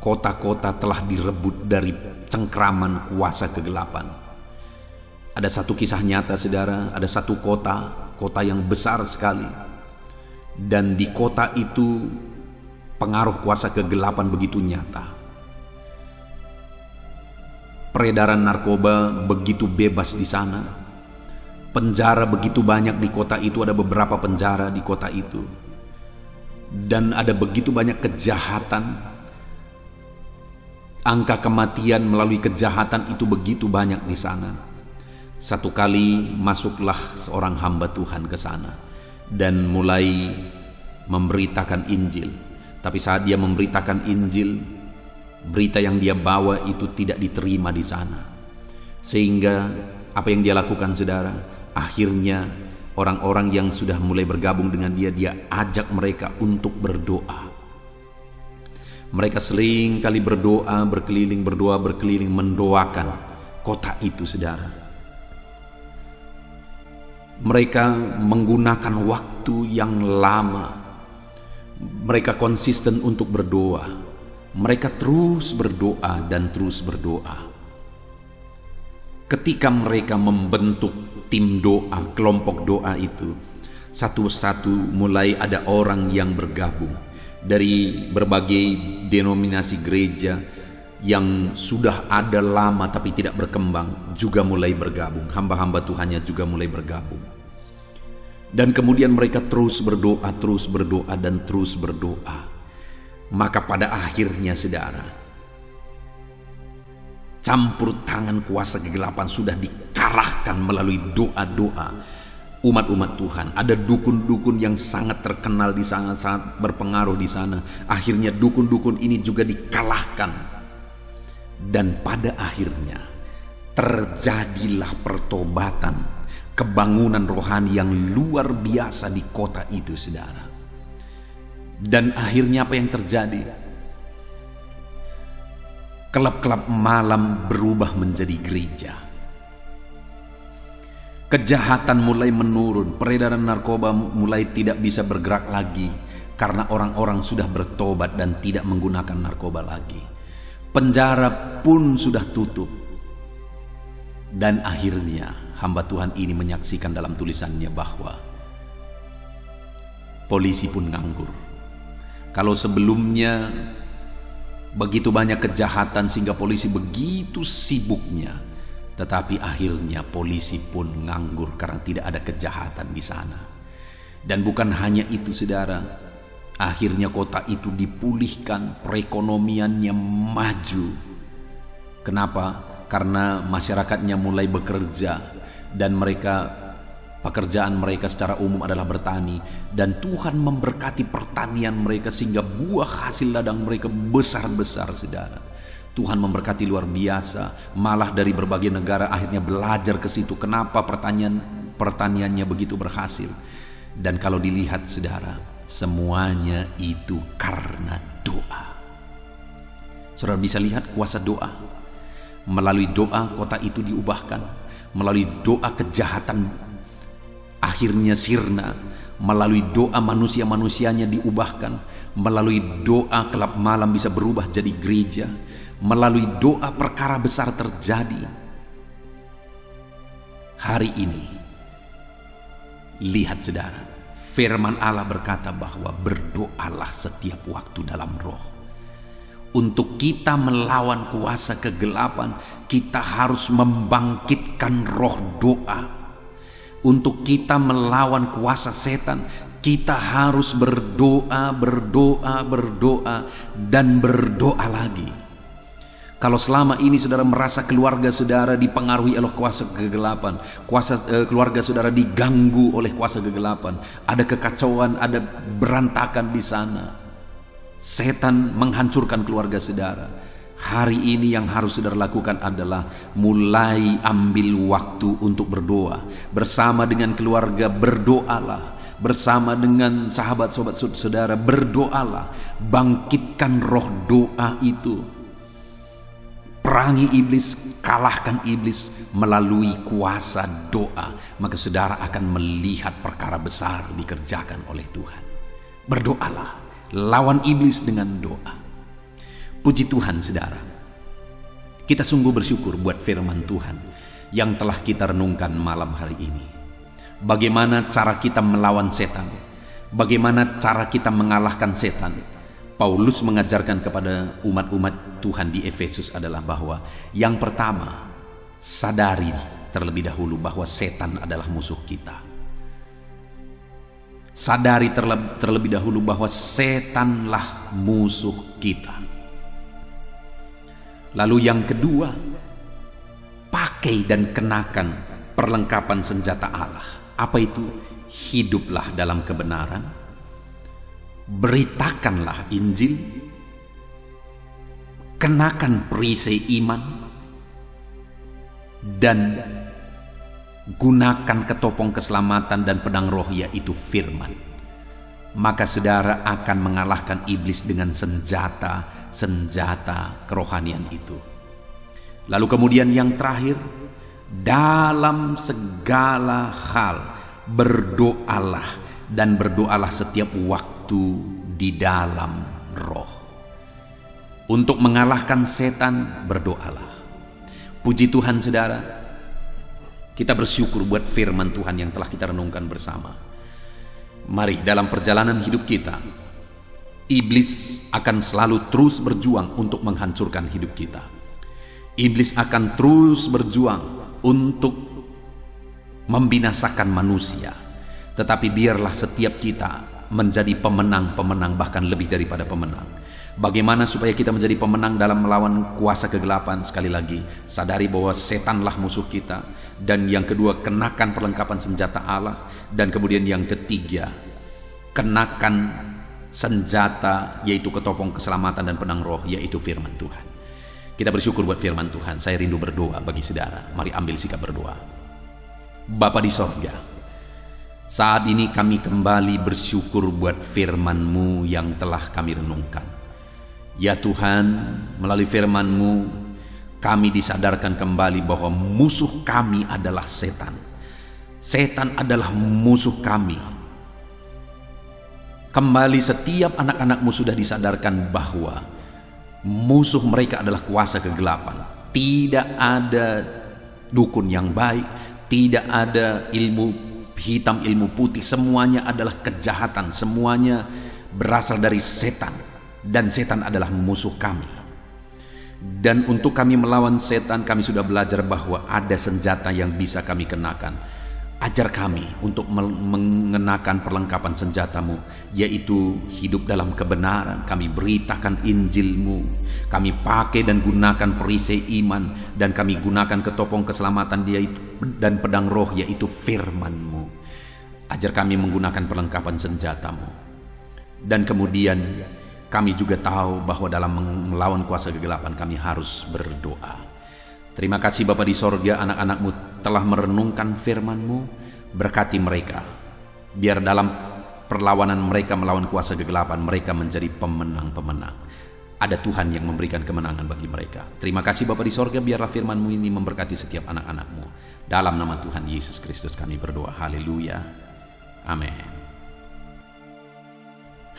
kota-kota telah direbut dari cengkraman kuasa kegelapan. Ada satu kisah nyata saudara, ada satu kota yang besar sekali. Dan di kota itu pengaruh kuasa kegelapan begitu nyata. Peredaran narkoba begitu bebas di sana. Penjara begitu banyak di kota itu, ada beberapa penjara di kota itu. Dan ada begitu banyak kejahatan. Angka kematian melalui kejahatan itu begitu banyak di sana. Satu kali masuklah seorang hamba Tuhan ke sana dan mulai memberitakan Injil. Tapi saat dia memberitakan Injil, berita yang dia bawa itu tidak diterima di sana. Sehingga apa yang dia lakukan saudara? Akhirnya orang-orang yang sudah mulai bergabung dengan dia ajak mereka untuk berdoa. Mereka sering kali berdoa, berkeliling, mendoakan kota itu saudara. Mereka menggunakan waktu yang lama. Mereka konsisten untuk berdoa. Mereka terus berdoa dan terus berdoa. Ketika mereka membentuk tim doa, kelompok doa itu, satu-satu mulai ada orang yang bergabung dari berbagai denominasi gereja yang sudah ada lama tapi tidak berkembang, juga mulai bergabung. Hamba-hamba Tuhannya juga mulai bergabung. Dan kemudian mereka terus berdoa, dan terus berdoa. Maka pada akhirnya saudara, campur tangan kuasa kegelapan sudah dikalahkan melalui doa-doa umat-umat Tuhan. Ada dukun-dukun yang sangat terkenal di sana, sangat berpengaruh di sana. Akhirnya dukun-dukun ini juga dikalahkan. Dan pada akhirnya terjadilah pertobatan, kebangunan rohani yang luar biasa di kota itu saudara. Dan akhirnya apa yang terjadi? Klub-klub malam berubah menjadi gereja. Kejahatan mulai menurun, peredaran narkoba mulai tidak bisa bergerak lagi karena orang-orang sudah bertobat dan tidak menggunakan narkoba lagi. Penjara pun sudah tutup. Dan akhirnya hamba Tuhan ini menyaksikan dalam tulisannya bahwa polisi pun nganggur. Kalau sebelumnya begitu banyak kejahatan sehingga polisi begitu sibuknya, tetapi akhirnya polisi pun nganggur karena tidak ada kejahatan di sana. Dan bukan hanya itu saudara, akhirnya kota itu dipulihkan, perekonomiannya maju. Kenapa? Karena masyarakatnya mulai bekerja dan pekerjaan mereka secara umum adalah bertani, dan Tuhan memberkati pertanian mereka sehingga buah hasil ladang mereka besar-besar, saudara. Tuhan memberkati luar biasa, malah dari berbagai negara akhirnya belajar ke situ. Kenapa pertaniannya begitu berhasil? Dan kalau dilihat, saudara, semuanya itu karena doa. Saudara bisa lihat kuasa doa. Melalui doa kota itu diubahkan, melalui doa kejahatan akhirnya sirna, melalui doa manusia-manusianya diubahkan, melalui doa kelab malam bisa berubah jadi gereja, melalui doa perkara besar terjadi. Hari ini, lihat saudara, firman Allah berkata bahwa berdoalah setiap waktu dalam roh. Untuk kita melawan kuasa kegelapan, kita harus membangkitkan roh doa. Untuk kita melawan kuasa setan, kita harus berdoa, dan berdoa lagi. Kalau selama ini saudara merasa keluarga saudara dipengaruhi oleh kuasa kegelapan, keluarga saudara diganggu oleh kuasa kegelapan, ada kekacauan, ada berantakan di sana, setan menghancurkan keluarga saudara. Hari ini yang harus saudara lakukan adalah mulai ambil waktu untuk berdoa. Bersama dengan keluarga berdoalah. Bersama dengan sahabat-sahabat saudara berdoalah. Bangkitkan roh doa itu. Perangi iblis, kalahkan iblis melalui kuasa doa. Maka saudara akan melihat perkara besar dikerjakan oleh Tuhan. Berdoalah, lawan iblis dengan doa. Puji Tuhan saudara, kita sungguh bersyukur buat firman Tuhan yang telah kita renungkan malam hari ini. Bagaimana cara kita melawan setan, bagaimana cara kita mengalahkan setan. Paulus mengajarkan kepada umat-umat Tuhan di Efesus adalah bahwa yang pertama, sadari terlebih dahulu bahwa setan adalah musuh kita. Sadari terlebih dahulu bahwa setanlah musuh kita. Lalu yang kedua, pakai dan kenakan perlengkapan senjata Allah. Apa itu? Hiduplah dalam kebenaran, beritakanlah Injil, kenakan perisai iman, dan gunakan ketopong keselamatan dan pedang roh, yaitu firman. Maka saudara akan mengalahkan iblis dengan senjata kerohanian itu. Lalu kemudian yang terakhir, dalam segala hal berdoalah, dan berdoalah setiap waktu di dalam roh. Untuk mengalahkan setan, berdoalah. Puji Tuhan saudara, kita bersyukur buat firman Tuhan yang telah kita renungkan bersama. Mari dalam perjalanan hidup kita, iblis akan selalu terus berjuang untuk menghancurkan hidup kita. Iblis akan terus berjuang untuk membinasakan manusia. Tetapi biarlah setiap kita menjadi pemenang-pemenang, bahkan lebih daripada pemenang. Bagaimana supaya kita menjadi pemenang dalam melawan kuasa kegelapan? Sekali lagi, sadari bahwa setanlah musuh kita. Dan yang kedua, kenakan perlengkapan senjata Allah. Dan kemudian yang ketiga, kenakan senjata, yaitu ketopong keselamatan dan pedang roh, yaitu firman Tuhan. Kita bersyukur buat firman Tuhan. Saya rindu berdoa bagi saudara. Mari ambil sikap berdoa. Bapa di sorga, saat ini kami kembali bersyukur buat firman-Mu yang telah kami renungkan. Ya Tuhan, melalui firman-Mu kami disadarkan kembali bahwa musuh kami adalah setan. Setan adalah musuh kami. Kembali setiap anak-anak-Mu sudah disadarkan bahwa musuh mereka adalah kuasa kegelapan. Tidak ada dukun yang baik, tidak ada ilmu hitam, ilmu putih. Semuanya adalah kejahatan, semuanya berasal dari setan. Dan setan adalah musuh kami. Dan untuk kami melawan setan, kami sudah belajar bahwa ada senjata yang bisa kami kenakan. Ajar kami untuk mengenakan perlengkapan senjata-Mu, yaitu hidup dalam kebenaran. Kami beritakan Injil-Mu, kami pakai dan gunakan perisai iman, dan kami gunakan ketopong keselamatan dan pedang roh, yaitu firman-Mu. Ajar kami menggunakan perlengkapan senjata-Mu. Dan kemudian kami juga tahu bahwa dalam melawan kuasa kegelapan kami harus berdoa. Terima kasih Bapa di sorga, anak-anak-Mu telah merenungkan firman-Mu. Berkati mereka, biar dalam perlawanan mereka melawan kuasa kegelapan, mereka menjadi pemenang-pemenang. Ada Tuhan yang memberikan kemenangan bagi mereka. Terima kasih Bapa di sorga, biarlah firman-Mu ini memberkati setiap anak-anak-Mu. Dalam nama Tuhan Yesus Kristus kami berdoa. Haleluya. Amin.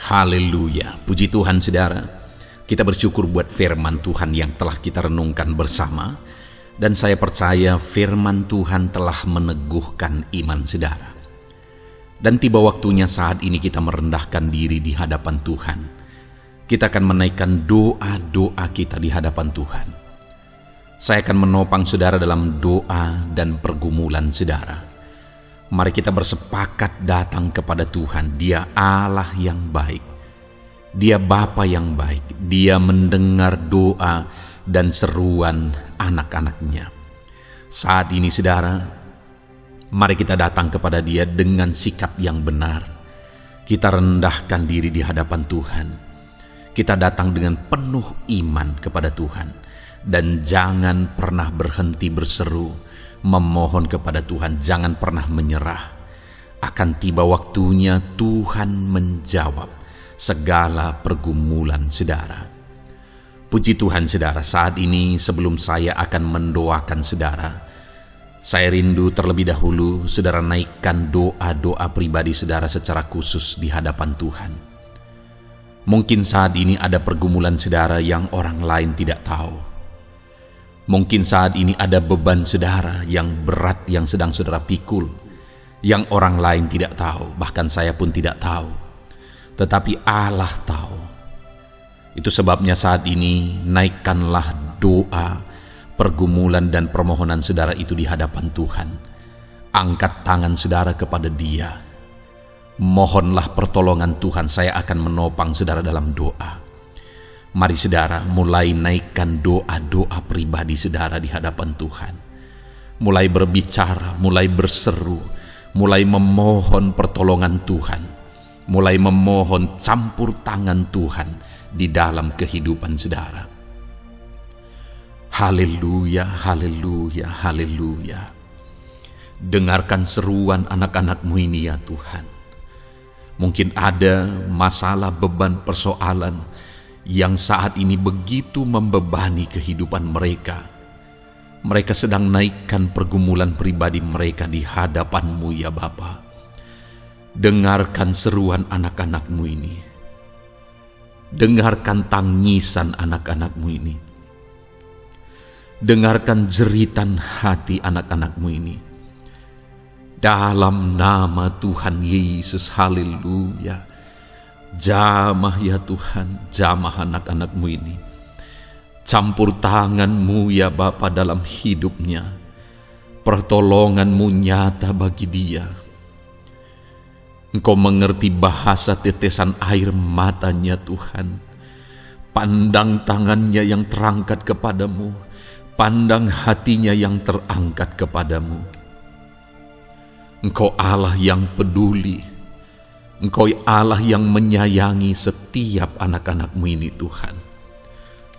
Haleluya. Puji Tuhan saudara. Kita bersyukur buat firman Tuhan yang telah kita renungkan bersama. Dan saya percaya firman Tuhan telah meneguhkan iman saudara. Dan tiba waktunya saat ini kita merendahkan diri di hadapan Tuhan. Kita akan menaikkan doa-doa kita di hadapan Tuhan. Saya akan menopang saudara dalam doa dan pergumulan saudara. Mari kita bersepakat datang kepada Tuhan. Dia Allah yang baik. Dia Bapa yang baik. Dia mendengar doa dan seruan anak-anaknya. Saat ini saudara, mari kita datang kepada Dia dengan sikap yang benar. Kita rendahkan diri di hadapan Tuhan. Kita datang dengan penuh iman kepada Tuhan. Dan jangan pernah berhenti berseru, memohon kepada Tuhan. Jangan pernah menyerah. Akan tiba waktunya Tuhan menjawab segala pergumulan saudara. Puji Tuhan saudara, saat ini sebelum saya akan mendoakan saudara, saya rindu terlebih dahulu saudara naikkan doa-doa pribadi saudara secara khusus di hadapan Tuhan. Mungkin saat ini ada pergumulan saudara yang orang lain tidak tahu. Mungkin saat ini ada beban saudara yang berat yang sedang saudara pikul, yang orang lain tidak tahu, bahkan saya pun tidak tahu. Tetapi Allah tahu. Itu sebabnya saat ini naikkanlah doa, pergumulan dan permohonan saudara itu di hadapan Tuhan. Angkat tangan saudara kepada Dia. Mohonlah pertolongan Tuhan, saya akan menopang saudara dalam doa. Mari saudara mulai naikkan doa-doa pribadi saudara di hadapan Tuhan. Mulai berbicara, mulai berseru, mulai memohon pertolongan Tuhan. Mulai memohon campur tangan Tuhan di dalam kehidupan saudara. Haleluya, haleluya, haleluya. Dengarkan seruan anak-anak-Mu ini ya Tuhan. Mungkin ada masalah, beban, persoalan yang saat ini begitu membebani kehidupan mereka. Mereka sedang naikkan pergumulan pribadi mereka di hadapan-Mu ya Bapa. Dengarkan seruan anak-anak-Mu ini. Dengarkan tangisan anak-anak-Mu ini. Dengarkan jeritan hati anak-anak-Mu ini. Dalam nama Tuhan Yesus, haleluya. Jamah ya Tuhan, jamah anak-anak-Mu ini. Campur tangan-Mu ya Bapa dalam hidupnya. Pertolongan-Mu nyata bagi dia. Engkau mengerti bahasa tetesan air matanya Tuhan. Pandang tangannya yang terangkat kepadamu. Pandang hatinya yang terangkat kepadamu. Engkau Allah yang peduli. Engkau Allah yang menyayangi setiap anak-anak-Mu ini Tuhan.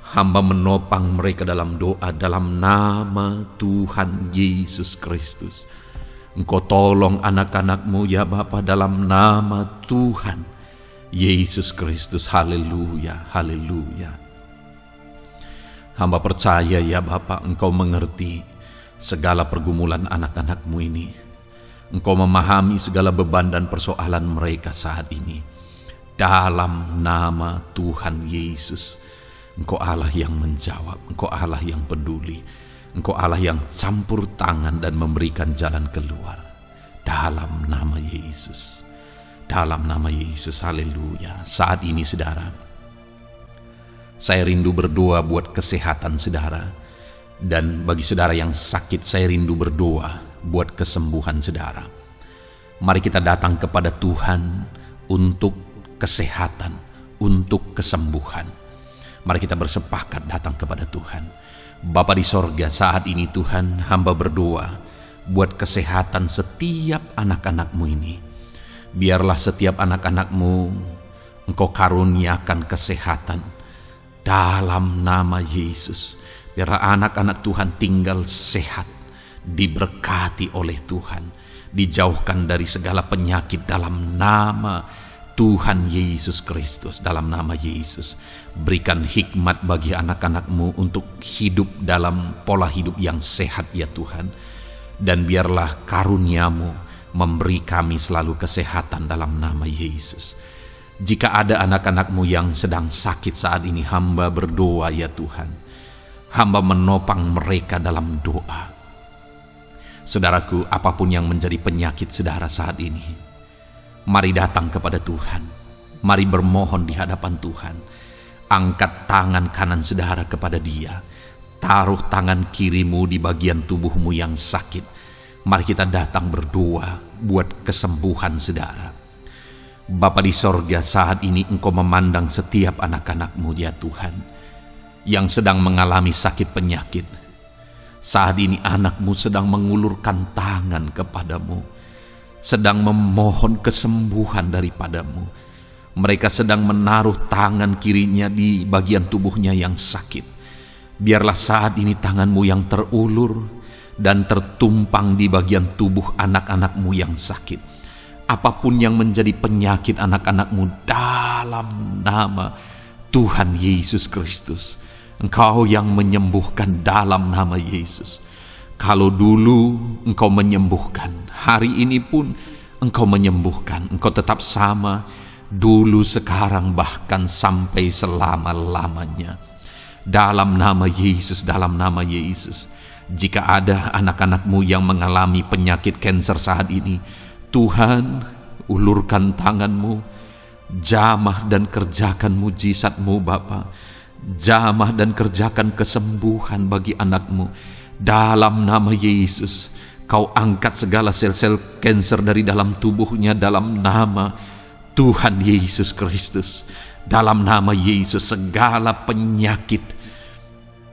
Hamba menopang mereka dalam doa dalam nama Tuhan Yesus Kristus. Engkau tolong anak-anak-Mu ya Bapa dalam nama Tuhan Yesus Kristus. Haleluya, haleluya. Hamba percaya ya Bapa, Engkau mengerti segala pergumulan anak-anak-Mu ini. Engkau memahami segala beban dan persoalan mereka saat ini. Dalam nama Tuhan Yesus, Engkau Allah yang menjawab, Engkau Allah yang peduli, Engkau Allah yang campur tangan dan memberikan jalan keluar. Dalam nama Yesus. Dalam nama Yesus, haleluya. Saat ini saudara, saya rindu berdoa buat kesehatan saudara. Dan bagi saudara yang sakit, saya rindu berdoa buat kesembuhan saudara. Mari kita datang kepada Tuhan untuk kesehatan, untuk kesembuhan. Mari kita bersepakat datang kepada Tuhan. Bapa di sorga, saat ini Tuhan, hamba berdoa buat kesehatan setiap anak-anak-Mu ini. Biarlah setiap anak-anak-Mu Engkau karuniakan kesehatan dalam nama Yesus. Biarlah anak-anak Tuhan tinggal sehat, diberkati oleh Tuhan, dijauhkan dari segala penyakit dalam nama Tuhan Yesus Kristus. Dalam nama Yesus, berikan hikmat bagi anak-anak-Mu untuk hidup dalam pola hidup yang sehat ya Tuhan. Dan biarlah karunia-Mu memberi kami selalu kesehatan dalam nama Yesus. Jika ada anak-anak-Mu yang sedang sakit saat ini, hamba berdoa ya Tuhan. Hamba menopang mereka dalam doa. Saudaraku, apapun yang menjadi penyakit saudara saat ini, mari datang kepada Tuhan. Mari bermohon di hadapan Tuhan. Angkat tangan kanan saudara kepada Dia. Taruh tangan kirimu di bagian tubuhmu yang sakit. Mari kita datang berdoa buat kesembuhan saudara. Bapa di sorga, saat ini Engkau memandang setiap anak-anak-Mu ya Tuhan, yang sedang mengalami sakit penyakit. Saat ini anak-Mu sedang mengulurkan tangan kepadamu, sedang memohon kesembuhan daripadamu. Mereka sedang menaruh tangan kirinya di bagian tubuhnya yang sakit. Biarlah saat ini tangan-Mu yang terulur dan tertumpang di bagian tubuh anak-anak-Mu yang sakit. Apapun yang menjadi penyakit anak-anak-Mu, dalam nama Tuhan Yesus Kristus, Engkau yang menyembuhkan dalam nama Yesus. Kalau dulu Engkau menyembuhkan, hari ini pun Engkau menyembuhkan. Engkau tetap sama, dulu, sekarang, bahkan sampai selama-lamanya. Dalam nama Yesus, dalam nama Yesus. Jika ada anak-anak-Mu yang mengalami penyakit kanker saat ini, Tuhan, ulurkan tangan-Mu, jamah dan kerjakan mujizat-Mu Bapa. Jamah dan kerjakan kesembuhan bagi anak-Mu. Dalam nama Yesus, Kau angkat segala sel-sel kanker dari dalam tubuhnya dalam nama Tuhan Yesus Kristus. Dalam nama Yesus, segala penyakit,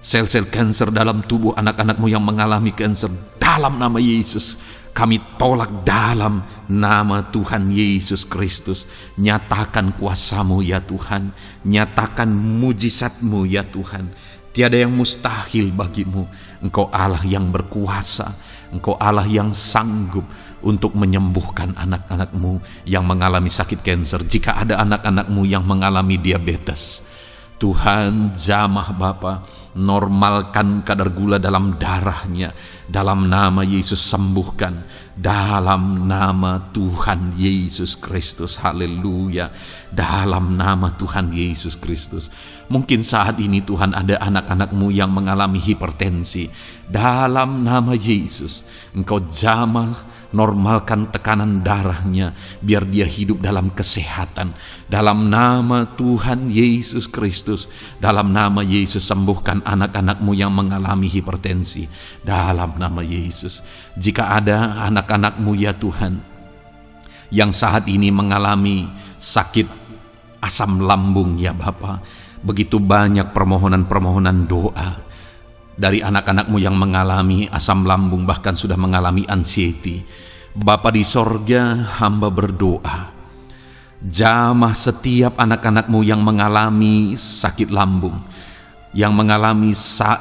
sel-sel kanker dalam tubuh anak-anak-Mu yang mengalami kanker, dalam nama Yesus, kami tolak dalam nama Tuhan Yesus Kristus. Nyatakan kuasa-Mu ya Tuhan. Nyatakan mujizat-Mu ya Tuhan. Tiada yang mustahil bagi-Mu. Engkau Allah yang berkuasa. Engkau Allah yang sanggup untuk menyembuhkan anak-anak-Mu yang mengalami sakit kanker. Jika ada anak-anak-Mu yang mengalami diabetes, Tuhan, jamah Bapa, normalkan kadar gula dalam darahnya. Dalam nama Yesus, sembuhkan. Dalam nama Tuhan Yesus Kristus. Haleluya. Dalam nama Tuhan Yesus Kristus. Mungkin saat ini Tuhan ada anak-anak-Mu yang mengalami hipertensi. Dalam nama Yesus, Engkau jamah, normalkan tekanan darahnya, biar dia hidup dalam kesehatan. Dalam nama Tuhan Yesus Kristus, dalam nama Yesus, sembuhkan anak-anak-Mu yang mengalami hipertensi. Dalam nama Yesus. Jika ada anak-anak-Mu ya Tuhan, yang saat ini mengalami sakit asam lambung ya Bapa, begitu banyak permohonan-permohonan doa dari anak-anak-Mu yang mengalami asam lambung, bahkan sudah mengalami anxiety. Bapa di sorga, hamba berdoa, jamah setiap anak-anak-Mu yang mengalami sakit lambung, yang mengalami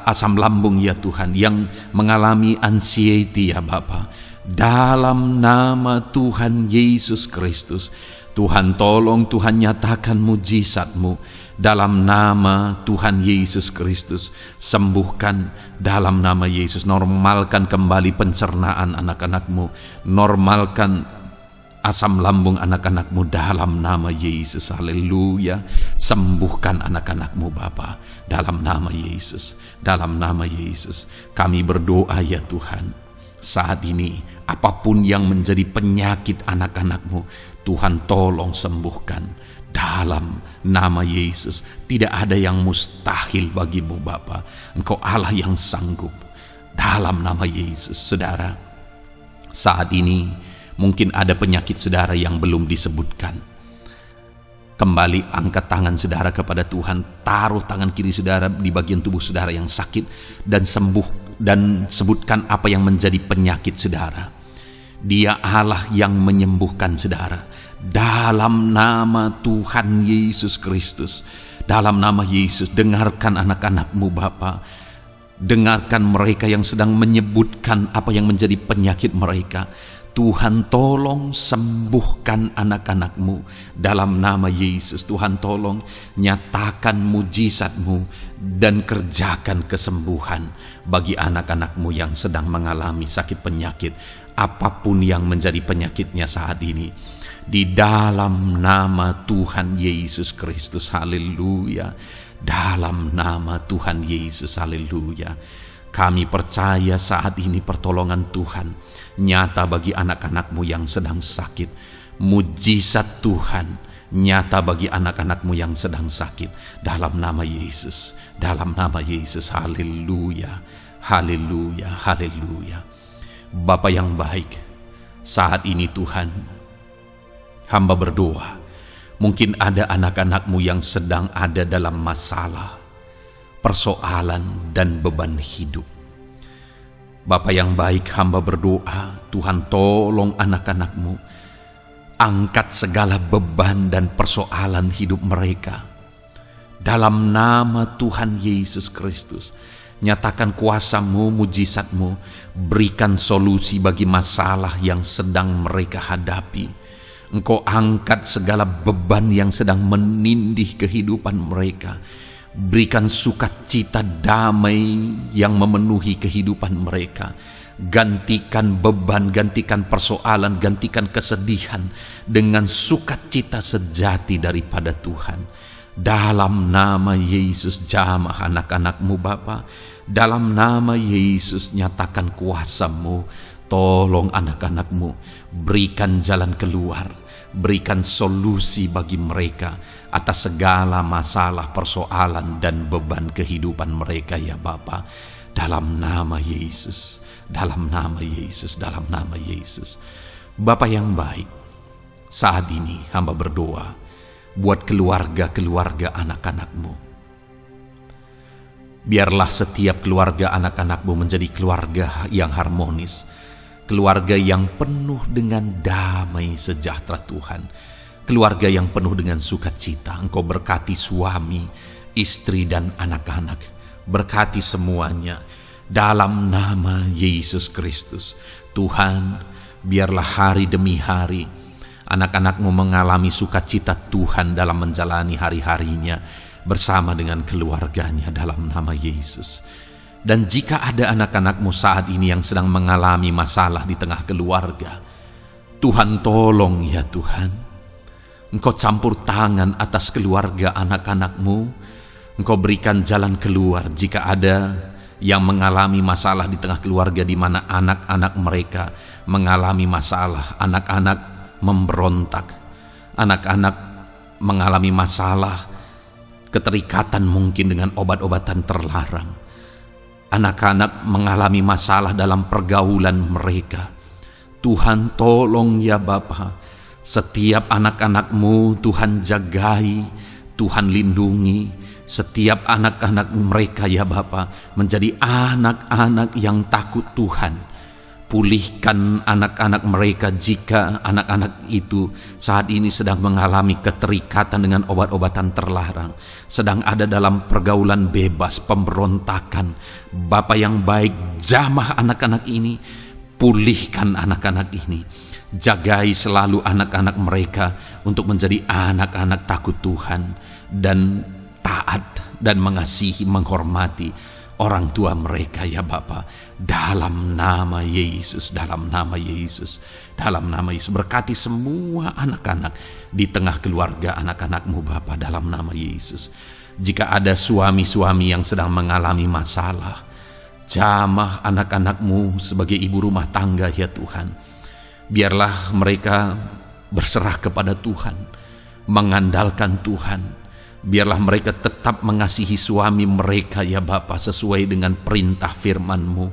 asam lambung ya Tuhan, yang mengalami anxiety ya Bapa. Dalam nama Tuhan Yesus Kristus, Tuhan tolong, Tuhan nyatakan mujizat-Mu. Dalam nama Tuhan Yesus Kristus, sembuhkan dalam nama Yesus. Normalkan kembali pencernaan anak-anak-Mu. Normalkan asam lambung anak-anak-Mu dalam nama Yesus. Haleluya. Sembuhkan anak-anak-Mu Bapa dalam nama Yesus. Dalam nama Yesus kami berdoa ya Tuhan. Saat ini apapun yang menjadi penyakit anak-anak-Mu, Tuhan tolong sembuhkan. Dalam nama Yesus, tidak ada yang mustahil bagi-Mu Bapa. Engkau Allah yang sanggup. Dalam nama Yesus, saudara, Saat ini mungkin ada penyakit saudara yang belum disebutkan. Kembali angkat tangan saudara kepada Tuhan, taruh tangan kiri saudara di bagian tubuh saudara yang sakit dan sembuh, dan sebutkan apa yang menjadi penyakit saudara. Dia Allah yang menyembuhkan saudara. Dalam nama Tuhan Yesus Kristus, dalam nama Yesus, dengarkan anak-anakmu Bapa. Dengarkan mereka yang sedang menyebutkan apa yang menjadi penyakit mereka. Tuhan tolong sembuhkan anak-anakmu dalam nama Yesus. Tuhan tolong nyatakan mujizat-Mu dan kerjakan kesembuhan bagi anak-anakmu yang sedang mengalami sakit penyakit, apapun yang menjadi penyakitnya saat ini. Di dalam nama Tuhan Yesus Kristus, haleluya. Dalam nama Tuhan Yesus, haleluya. Kami percaya saat ini pertolongan Tuhan nyata bagi anak-anakmu yang sedang sakit. Mujizat Tuhan nyata bagi anak-anakmu yang sedang sakit. Dalam nama Yesus, dalam nama Yesus, haleluya, haleluya, haleluya. Bapa yang baik, saat ini Tuhan, hamba berdoa, mungkin ada anak-anakmu yang sedang ada dalam masalah, persoalan, dan beban hidup. Bapa yang baik, hamba berdoa, Tuhan tolong anak-anakmu, angkat segala beban dan persoalan hidup mereka. Dalam nama Tuhan Yesus Kristus, nyatakan kuasa-Mu, mujizat-Mu, berikan solusi bagi masalah yang sedang mereka hadapi. Engkau angkat segala beban yang sedang menindih kehidupan mereka. Berikan sukacita damai yang memenuhi kehidupan mereka. Gantikan beban, gantikan persoalan, gantikan kesedihan dengan sukacita sejati daripada Tuhan. Dalam nama Yesus, jamah anak-anakmu Bapa. Dalam nama Yesus, nyatakan kuasa-Mu. Tolong anak-anakmu, berikan jalan keluar, berikan solusi bagi mereka atas segala masalah, persoalan, dan beban kehidupan mereka ya Bapa. Dalam nama Yesus, dalam nama Yesus, dalam nama Yesus. Bapa yang baik, saat ini hamba berdoa buat keluarga-keluarga anak-anakmu. Biarlah setiap keluarga anak-anakmu menjadi keluarga yang harmonis, keluarga yang penuh dengan damai sejahtera Tuhan, keluarga yang penuh dengan sukacita. Engkau berkati suami, istri, dan anak-anak, berkati semuanya dalam nama Yesus Kristus. Tuhan, biarlah hari demi hari anak-anakmu mengalami sukacita Tuhan dalam menjalani hari-harinya bersama dengan keluarganya dalam nama Yesus. Dan jika ada anak-anakmu saat ini yang sedang mengalami masalah di tengah keluarga, Tuhan tolong ya Tuhan. Engkau campur tangan atas keluarga anak-anakmu. Engkau berikan jalan keluar jika ada yang mengalami masalah di tengah keluarga, di mana anak-anak mereka mengalami masalah, anak-anak memberontak, anak-anak mengalami masalah, keterikatan mungkin dengan obat-obatan terlarang. Anak-anak mengalami masalah dalam pergaulan mereka. Tuhan tolong ya Bapa, setiap anak-anakmu Tuhan jagai, Tuhan lindungi. Setiap anak-anak mereka ya Bapa menjadi anak-anak yang takut Tuhan. Pulihkan anak-anak mereka jika anak-anak itu saat ini sedang mengalami keterikatan dengan obat-obatan terlarang, sedang ada dalam pergaulan bebas, pemberontakan. Bapa yang baik, jamah anak-anak ini, pulihkan anak-anak ini. Jagai selalu anak-anak mereka untuk menjadi anak-anak takut Tuhan dan taat dan mengasihi, menghormati orang tua mereka ya Bapa. Dalam nama Yesus, dalam nama Yesus, dalam nama Yesus, berkati semua anak-anak di tengah keluarga anak-anakmu Bapa, dalam nama Yesus. Jika ada suami-suami yang sedang mengalami masalah, jamah anak-anakmu sebagai ibu rumah tangga ya Tuhan. Biarlah mereka berserah kepada Tuhan, mengandalkan Tuhan. Biarlah mereka tetap mengasihi suami mereka ya Bapa sesuai dengan perintah firman-Mu.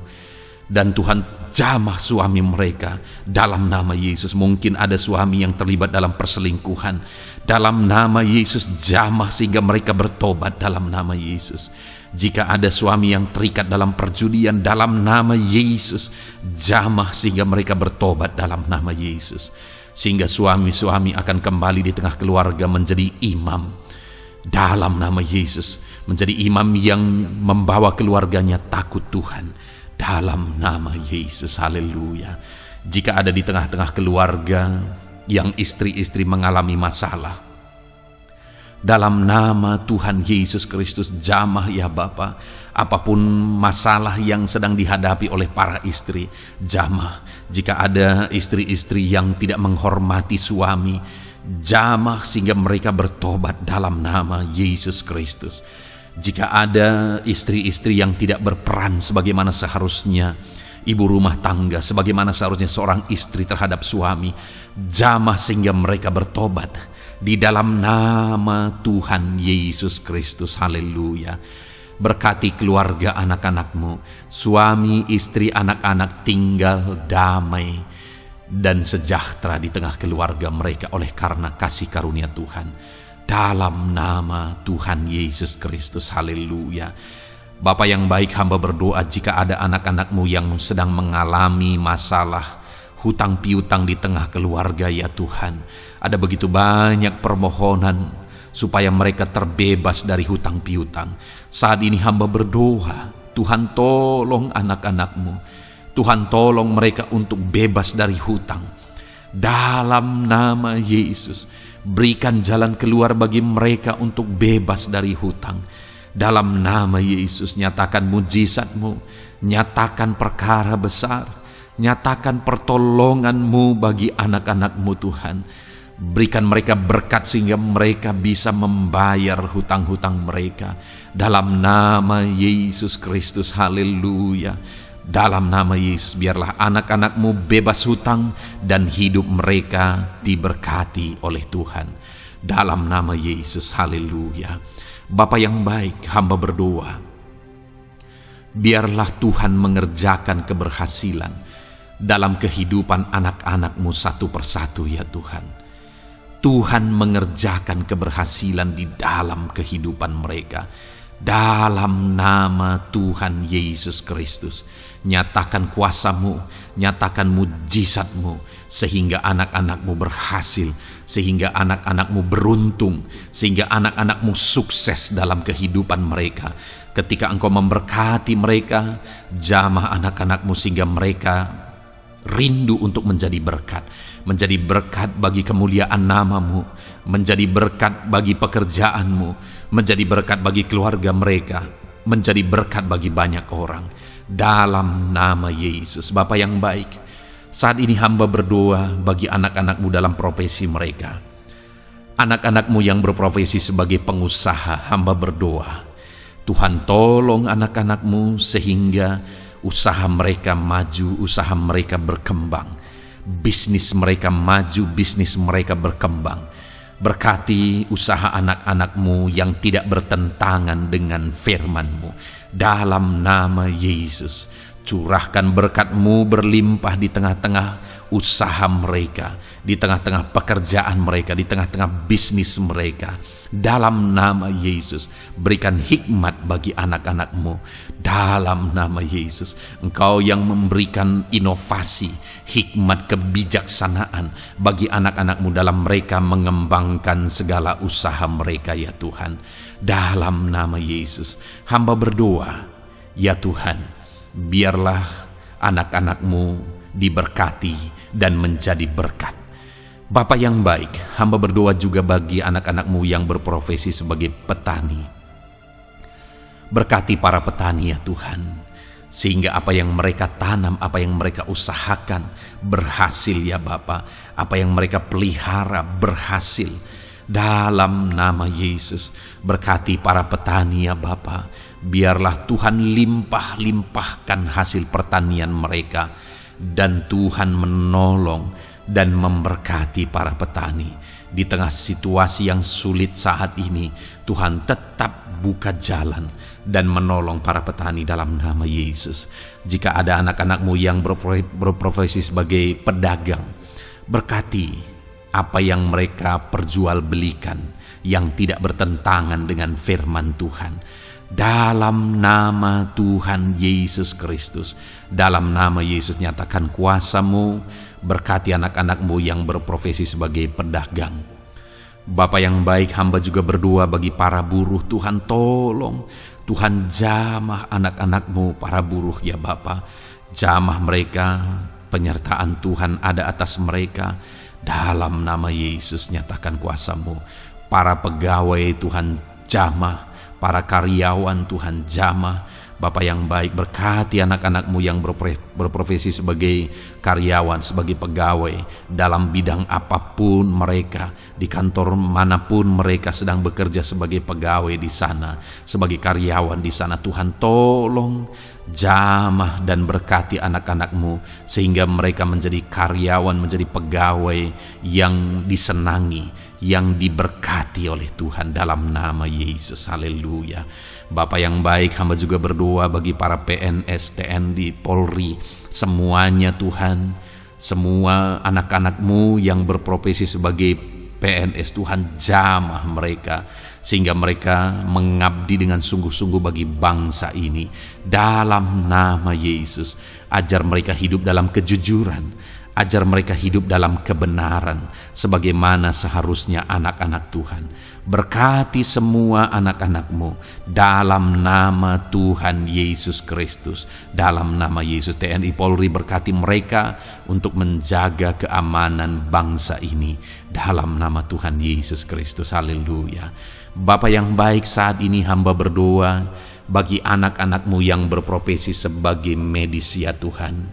Dan Tuhan jamah suami mereka dalam nama Yesus. Mungkin ada suami yang terlibat dalam perselingkuhan, dalam nama Yesus jamah sehingga mereka bertobat dalam nama Yesus. Jika ada suami yang terikat dalam perjudian, dalam nama Yesus jamah sehingga mereka bertobat dalam nama Yesus. Sehingga suami-suami akan kembali di tengah keluarga menjadi imam dalam nama Yesus, menjadi imam yang membawa keluarganya takut Tuhan dalam nama Yesus. Haleluya. Jika ada di tengah-tengah keluarga yang istri-istri mengalami masalah, dalam nama Tuhan Yesus Kristus jamah ya Bapa. Apapun masalah yang sedang dihadapi oleh para istri, jamah. Jika ada istri-istri yang tidak menghormati suami, jamah sehingga mereka bertobat dalam nama Yesus Kristus. Jika ada istri-istri yang tidak berperan sebagaimana seharusnya, ibu rumah tangga sebagaimana seharusnya seorang istri terhadap suami, jamah sehingga mereka bertobat di dalam nama Tuhan Yesus Kristus. Haleluya. Berkati keluarga anak-anakmu, suami, istri, anak-anak tinggal damai dan sejahtera di tengah keluarga mereka oleh karena kasih karunia Tuhan. Dalam nama Tuhan Yesus Kristus. Haleluya. Bapa yang baik, hamba berdoa jika ada anak-anakmu yang sedang mengalami masalah hutang piutang di tengah keluarga ya Tuhan. Ada begitu banyak permohonan supaya mereka terbebas dari hutang piutang. Saat ini hamba berdoa, Tuhan tolong anak-anakmu. Tuhan tolong mereka untuk bebas dari hutang. Dalam nama Yesus, berikan jalan keluar bagi mereka untuk bebas dari hutang. Dalam nama Yesus, nyatakan mujizat-Mu, nyatakan perkara besar, nyatakan pertolongan-Mu bagi anak-anak-Mu Tuhan. Berikan mereka berkat sehingga mereka bisa membayar hutang-hutang mereka. Dalam nama Yesus Kristus. Haleluya. Dalam nama Yesus, biarlah anak-anak-Mu bebas hutang dan hidup mereka diberkati oleh Tuhan. Dalam nama Yesus. Haleluya. Bapa yang baik, hamba berdoa, biarlah Tuhan mengerjakan keberhasilan dalam kehidupan anak-anak-Mu satu persatu ya Tuhan. Tuhan mengerjakan keberhasilan di dalam kehidupan mereka. Dalam nama Tuhan Yesus Kristus, nyatakan kuasa-Mu, nyatakan mujizat-Mu, sehingga anak-anak-Mu berhasil, sehingga anak-anak-Mu beruntung, sehingga anak-anak-Mu sukses dalam kehidupan mereka. Ketika Engkau memberkati mereka, jamah anak-anak-Mu sehingga mereka rindu untuk menjadi berkat bagi kemuliaan nama-Mu, menjadi berkat bagi pekerjaan-Mu, menjadi berkat bagi keluarga mereka, menjadi berkat bagi banyak orang. Dalam nama Yesus. Bapa yang baik, saat ini hamba berdoa bagi anak-anak-Mu dalam profesi mereka. Anak-anak-Mu yang berprofesi sebagai pengusaha, hamba berdoa, Tuhan tolong anak-anak-Mu sehingga usaha mereka maju, usaha mereka berkembang, bisnis mereka maju, bisnis mereka berkembang. Berkati usaha anak-anak-Mu yang tidak bertentangan dengan firman-Mu. Dalam nama Yesus, curahkan berkat-Mu berlimpah di tengah-tengah usaha mereka, di tengah-tengah pekerjaan mereka, di tengah-tengah bisnis mereka. Dalam nama Yesus, berikan hikmat bagi anak-anak-Mu. Dalam nama Yesus, Engkau yang memberikan inovasi, hikmat, kebijaksanaan bagi anak-anak-Mu dalam mereka mengembangkan segala usaha mereka ya Tuhan. Dalam nama Yesus, hamba berdoa, ya Tuhan, biarlah anak-anak-Mu diberkati dan menjadi berkat. Bapa yang baik, hamba berdoa juga bagi anak-anak-Mu yang berprofesi sebagai petani. Berkati para petani ya Tuhan, sehingga apa yang mereka tanam, apa yang mereka usahakan berhasil ya Bapa. Apa yang mereka pelihara berhasil. Dalam nama Yesus, berkati para petani ya Bapa. Biarlah Tuhan limpah-limpahkan hasil pertanian mereka, dan Tuhan menolong dan memberkati para petani. Di tengah situasi yang sulit saat ini, Tuhan tetap buka jalan dan menolong para petani dalam nama Yesus. Jika ada anak-anak-Mu yang berprofesi sebagai pedagang, berkati apa yang mereka perjualbelikan yang tidak bertentangan dengan firman Tuhan. Dalam nama Tuhan Yesus Kristus, dalam nama Yesus nyatakan kuasa-Mu, berkati anak-anak-Mu yang berprofesi sebagai pedagang. Bapa yang baik, hamba juga berdoa bagi para buruh. Tuhan tolong, Tuhan jamah anak-anak-Mu para buruh ya Bapa. Jamah mereka, penyertaan Tuhan ada atas mereka. Dalam nama Yesus nyatakan kuasa-Mu. Para pegawai Tuhan jamah, para karyawan Tuhan jamah. Bapa yang baik, berkati anak-anak-Mu yang berprofesi sebagai karyawan, sebagai pegawai dalam bidang apapun mereka, di kantor manapun mereka sedang bekerja sebagai pegawai di sana, sebagai karyawan di sana. Tuhan tolong jamah dan berkati anak-anak-Mu sehingga mereka menjadi karyawan, menjadi pegawai yang disenangi, yang diberkati oleh Tuhan dalam nama Yesus. Haleluya. Bapa yang baik, hamba juga berdoa bagi para PNS, TNI, Polri, semuanya Tuhan, semua anak-anak-Mu yang berprofesi sebagai PNS, Tuhan jamah mereka sehingga mereka mengabdi dengan sungguh-sungguh bagi bangsa ini. Dalam nama Yesus, ajar mereka hidup dalam kejujuran, ajar mereka hidup dalam kebenaran sebagaimana seharusnya anak-anak Tuhan. Berkati semua anak-anak-Mu dalam nama Tuhan Yesus Kristus. Dalam nama Yesus, TNI Polri berkati mereka untuk menjaga keamanan bangsa ini dalam nama Tuhan Yesus Kristus. Haleluya. Bapa yang baik, saat ini hamba berdoa bagi anak-anak-Mu yang berprofesi sebagai medis ya Tuhan.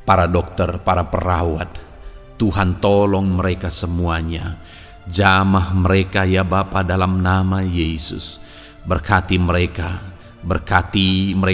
Para dokter, para perawat, Tuhan tolong mereka semuanya. Jamah mereka ya Bapa dalam nama Yesus. Berkati mereka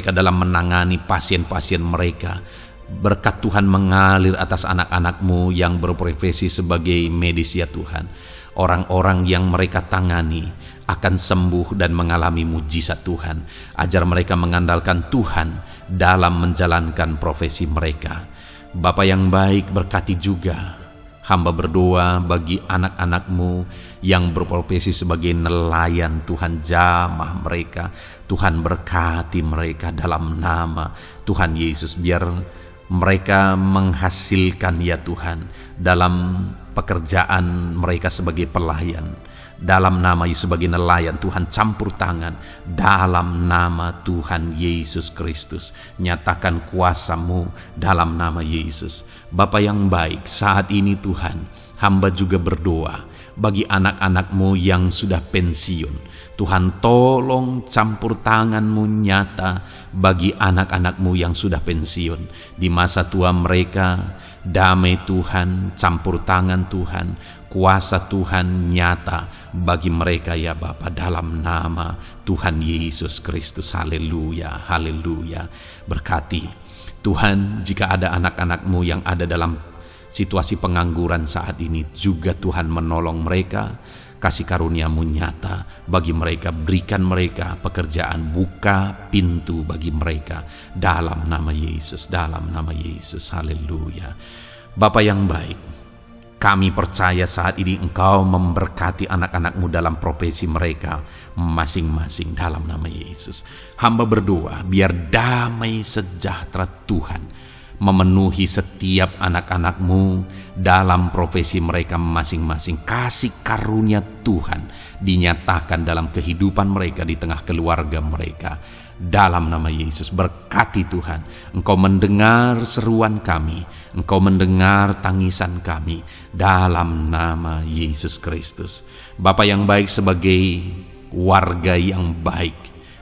dalam menangani pasien-pasien mereka. Berkat Tuhan mengalir atas anak-anak-Mu yang berprofesi sebagai medis ya Tuhan. Orang-orang yang mereka tangani akan sembuh dan mengalami mujizat Tuhan. Ajar mereka mengandalkan Tuhan dalam menjalankan profesi mereka. Bapa yang baik, berkati juga hamba berdoa bagi anak-anak-Mu yang berprofesi sebagai nelayan. Tuhan jamah mereka, Tuhan berkati mereka dalam nama Tuhan Yesus. Biar mereka menghasilkan ya Tuhan dalam pekerjaan mereka sebagai pelayan. Dalam nama Yesus sebagai nelayan, Tuhan campur tangan dalam nama Tuhan Yesus Kristus. Nyatakan kuasa-Mu dalam nama Yesus. Bapa yang baik, saat ini Tuhan, hamba juga berdoa bagi anak-anak-Mu yang sudah pensiun. Tuhan tolong campur tangan-Mu nyata bagi anak-anak-Mu yang sudah pensiun. Di masa tua mereka, damai Tuhan, campur tangan Tuhan, kuasa Tuhan nyata bagi mereka ya Bapa dalam nama Tuhan Yesus Kristus. Haleluya, haleluya. Berkati Tuhan, jika ada anak-anak-Mu yang ada dalam situasi pengangguran saat ini, juga Tuhan menolong mereka. Kasih karunia-Mu nyata bagi mereka, berikan mereka pekerjaan, buka pintu bagi mereka dalam nama Yesus, dalam nama Yesus. Haleluya. Bapa yang baik, kami percaya saat ini Engkau memberkati anak-anak-Mu dalam profesi mereka masing-masing dalam nama Yesus. Hamba berdoa biar damai sejahtera Tuhan memenuhi setiap anak-anak-Mu dalam profesi mereka masing-masing. Kasih karunia Tuhan dinyatakan dalam kehidupan mereka, di tengah keluarga mereka. Dalam nama Yesus, berkati Tuhan. Engkau mendengar seruan kami, Engkau mendengar tangisan kami dalam nama Yesus Kristus. Bapa yang baik, sebagai warga yang baik,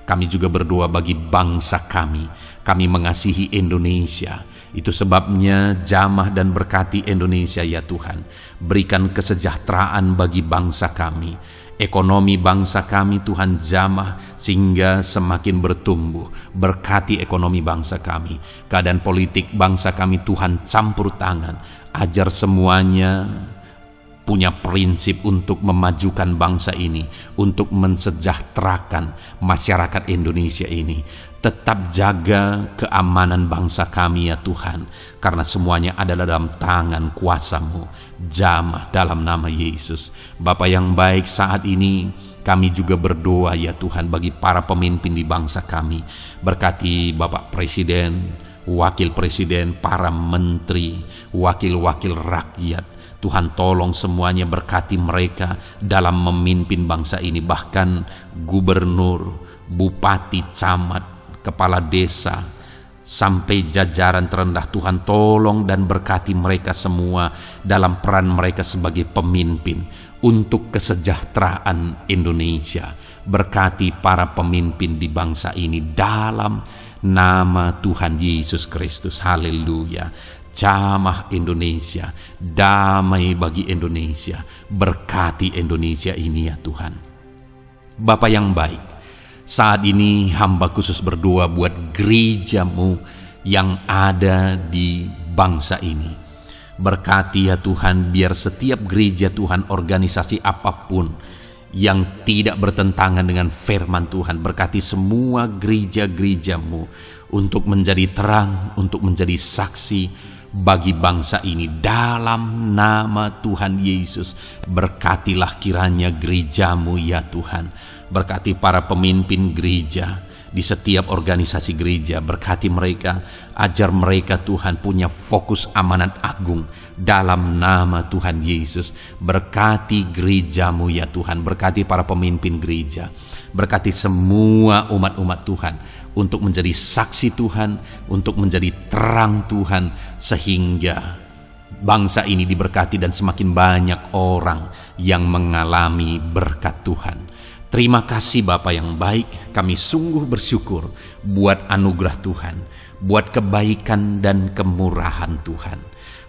kami juga berdoa bagi bangsa kami. Kami mengasihi Indonesia. Itu sebabnya jamah dan berkati Indonesia ya Tuhan. Berikan kesejahteraan bagi bangsa kami. Ekonomi bangsa kami Tuhan jamah sehingga semakin bertumbuh. Berkati ekonomi bangsa kami. Keadaan politik bangsa kami Tuhan campur tangan. Ajar semuanya punya prinsip untuk memajukan bangsa ini, untuk mensejahterakan masyarakat Indonesia ini. Tetap jaga keamanan bangsa kami ya Tuhan, karena semuanya adalah dalam tangan kuasa-Mu. Jamah dalam nama Yesus. Bapa yang baik, saat ini kami juga berdoa ya Tuhan bagi para pemimpin di bangsa kami. Berkati Bapak Presiden, Wakil Presiden, para menteri, wakil-wakil rakyat. Tuhan tolong semuanya, berkati mereka dalam memimpin bangsa ini. Bahkan gubernur, bupati, camat, kepala desa, sampai jajaran terendah. Tuhan tolong dan berkati mereka semua dalam peran mereka sebagai pemimpin untuk kesejahteraan Indonesia. Berkati para pemimpin di bangsa ini dalam nama Tuhan Yesus Kristus. Haleluya. Jamah Indonesia, damai bagi Indonesia. Berkati Indonesia ini ya Tuhan. Bapa yang baik, saat ini hamba khusus berdoa buat gereja-Mu yang ada di bangsa ini. Berkati ya Tuhan, biar setiap gereja Tuhan, organisasi apapun yang tidak bertentangan dengan firman Tuhan, berkati semua gereja-gereja-Mu untuk menjadi terang, untuk menjadi saksi bagi bangsa ini dalam nama Tuhan Yesus. Berkatilah kiranya gereja-Mu ya Tuhan. Berkati para pemimpin gereja di setiap organisasi gereja. Berkati mereka, ajar mereka Tuhan punya fokus amanat agung dalam nama Tuhan Yesus. Berkati gereja-Mu ya Tuhan. Berkati para pemimpin gereja. Berkati semua umat-umat Tuhan untuk menjadi saksi Tuhan, untuk menjadi terang Tuhan, sehingga bangsa ini diberkati dan semakin banyak orang yang mengalami berkat Tuhan. Terima kasih Bapa yang baik, kami sungguh bersyukur buat anugerah Tuhan, buat kebaikan dan kemurahan Tuhan.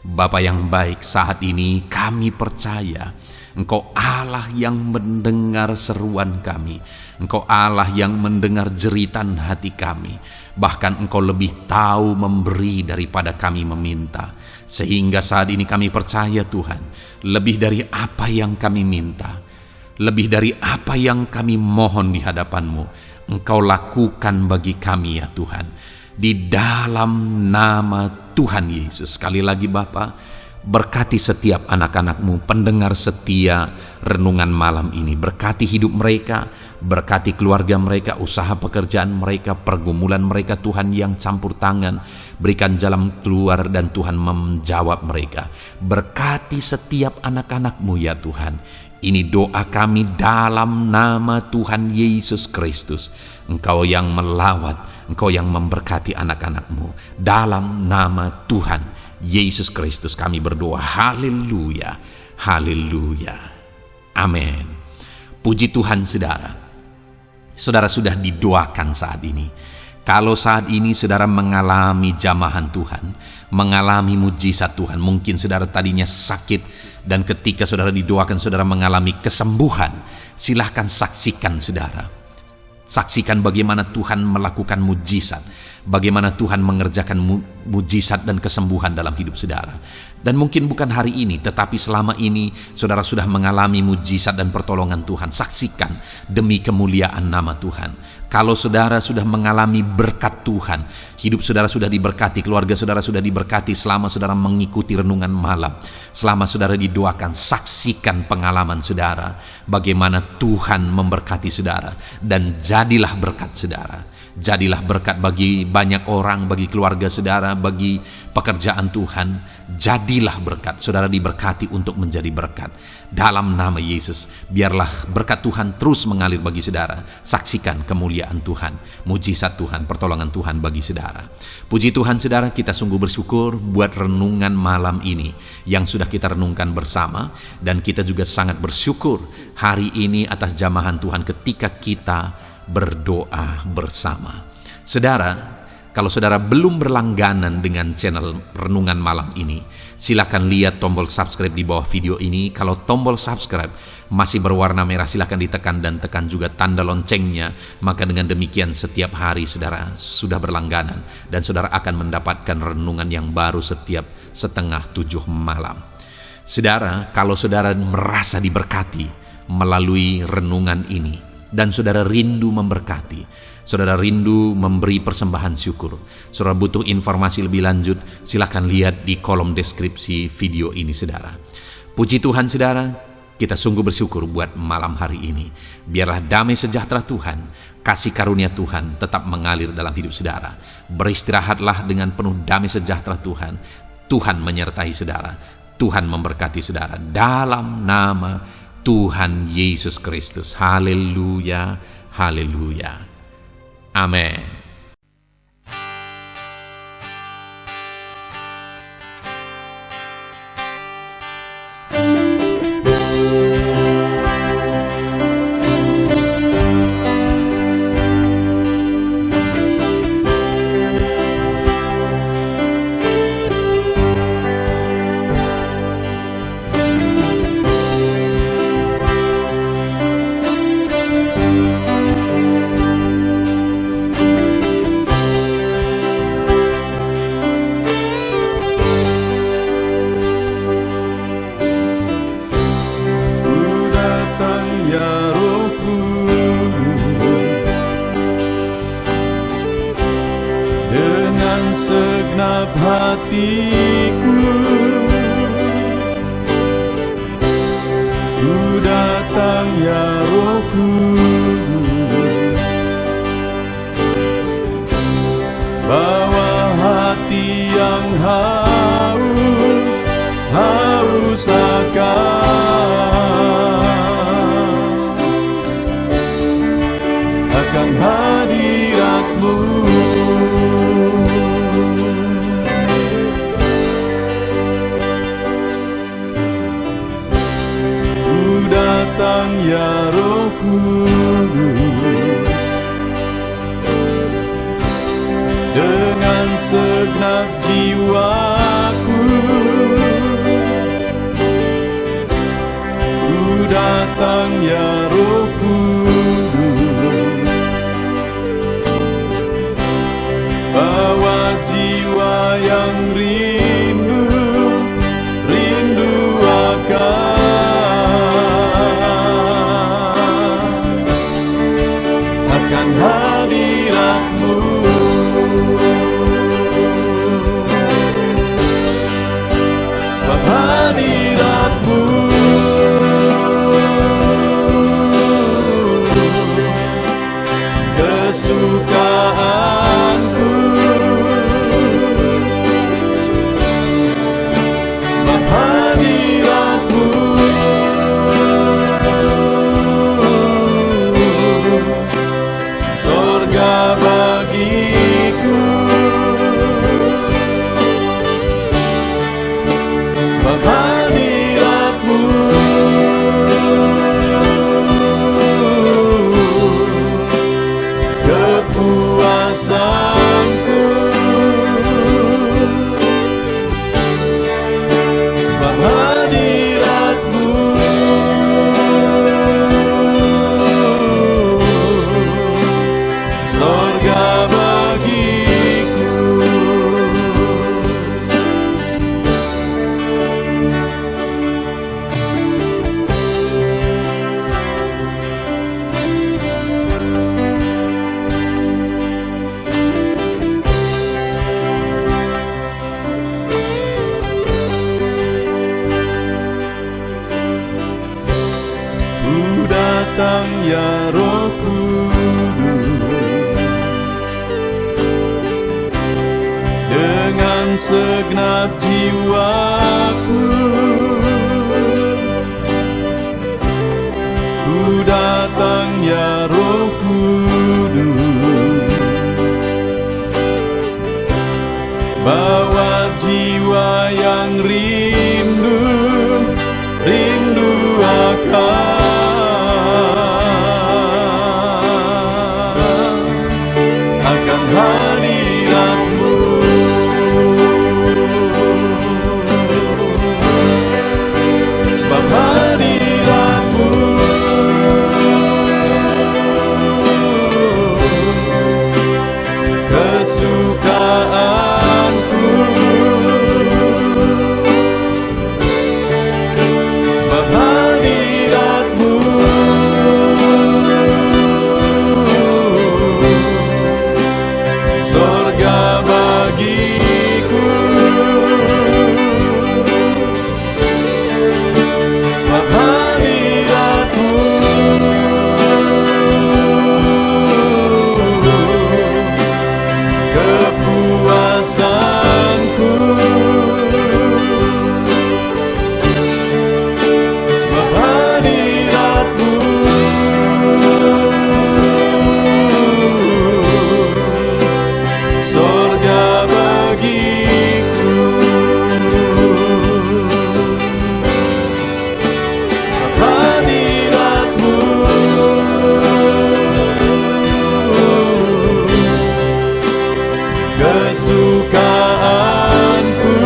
Bapa yang baik, saat ini kami percaya Engkau Allah yang mendengar seruan kami. Engkau Allah yang mendengar jeritan hati kami. Bahkan Engkau lebih tahu memberi daripada kami meminta. Sehingga saat ini kami percaya Tuhan, lebih dari apa yang kami minta, lebih dari apa yang kami mohon di hadapan-Mu, Engkau lakukan bagi kami ya Tuhan. Di dalam nama Tuhan Yesus. Sekali lagi Bapa, berkati setiap anak-anak-Mu, pendengar setia renungan malam ini. Berkati hidup mereka, berkati keluarga mereka, usaha pekerjaan mereka, pergumulan mereka Tuhan yang campur tangan. Berikan jalan keluar dan Tuhan menjawab mereka. Berkati setiap anak-anak-Mu ya Tuhan. Ini doa kami dalam nama Tuhan Yesus Kristus. Engkau yang melawat, Engkau yang memberkati anak-anak-Mu. Dalam nama Tuhan Yesus Kristus kami berdoa. Haleluya, haleluya, amin. Puji Tuhan saudara. Saudara sudah didoakan saat ini. Kalau saat ini saudara mengalami jamahan Tuhan, mengalami mujizat Tuhan, mungkin saudara tadinya sakit dan ketika saudara didoakan saudara mengalami kesembuhan, silahkan saksikan saudara. Saksikan bagaimana Tuhan melakukan mujizat, bagaimana Tuhan mengerjakan mujizat dan kesembuhan dalam hidup saudara. Dan mungkin bukan hari ini, tetapi selama ini saudara sudah mengalami mujizat dan pertolongan Tuhan. Saksikan demi kemuliaan nama Tuhan. Kalau saudara sudah mengalami berkat Tuhan, hidup saudara sudah diberkati, keluarga saudara sudah diberkati selama saudara mengikuti renungan malam, selama saudara didoakan, saksikan pengalaman saudara, bagaimana Tuhan memberkati saudara, dan jadilah berkat saudara. Jadilah berkat bagi banyak orang, bagi keluarga saudara, bagi pekerjaan Tuhan. Jadilah berkat, saudara diberkati untuk menjadi berkat. Dalam nama Yesus, biarlah berkat Tuhan terus mengalir bagi saudara. Saksikan kemuliaan Tuhan, mujizat Tuhan, pertolongan Tuhan bagi saudara. Puji Tuhan saudara, kita sungguh bersyukur buat renungan malam ini yang sudah kita renungkan bersama. Dan kita juga sangat bersyukur hari ini atas jamahan Tuhan ketika kita berdoa bersama. Saudara, kalau saudara belum berlangganan dengan channel renungan malam ini, silakan lihat tombol subscribe di bawah video ini. Kalau tombol subscribe masih berwarna merah, silakan ditekan dan tekan juga tanda loncengnya. Maka dengan demikian setiap hari saudara sudah berlangganan dan saudara akan mendapatkan renungan yang baru setiap 6:30 malam. Saudara, kalau saudara merasa diberkati melalui renungan ini, dan saudara rindu memberkati, saudara rindu memberi persembahan syukur, saudara butuh informasi lebih lanjut, silakan lihat di kolom deskripsi video ini, saudara. Puji Tuhan, saudara, kita sungguh bersyukur buat malam hari ini. Biarlah damai sejahtera Tuhan, kasih karunia Tuhan tetap mengalir dalam hidup saudara. Beristirahatlah dengan penuh damai sejahtera Tuhan. Tuhan menyertai saudara. Tuhan memberkati saudara. Dalam nama Tuhan Yesus Kristus. Haleluya, haleluya. Amin. Segenap hatiku, ku datang ya Roh Kudus, bawa hati yang haus akan hadirat-Mu. Datang ya Roh Kudus, dengan segenap jiwaku, ku datang ya Roh Kudus, bawa jiwa yang rindu akan hadirat-Mu. Sebab hadirat-Mu kesukaanku, sebab hadirat-Mu surga bagiku, sebab hadirat-Mu kepuasanku, sebab hadirat-Mu surga bagiku. Ku datang ya Roh Kudus, dengan segenap jiwaku, ku datang ya Roh Kudus, bawa jiwa yang rindu akan hadirat-Mu. Sebab hadirat-Mu kesukaanku, kepuasanku. Sebab hadirat-Mu sorga bagiku. Sebab hadirat-Mu kesukaanku.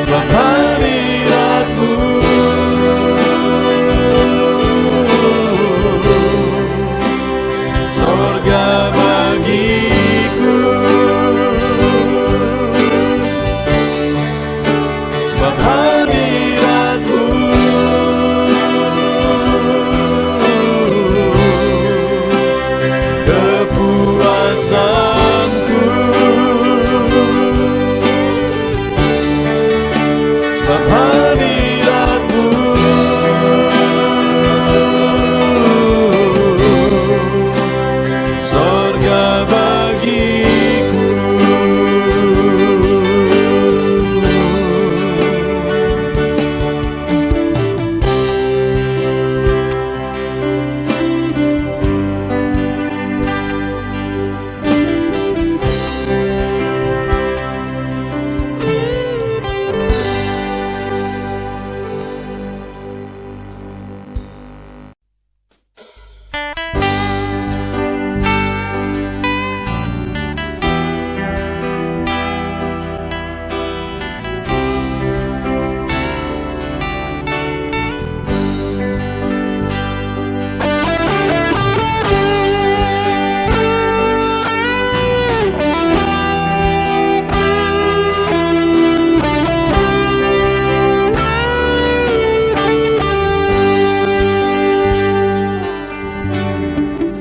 Sebab hadirat-Mu sorga bagiku. Sebab hadirat-Mu kepuasanku. Sebab hadirat-Mu sorga bagiku.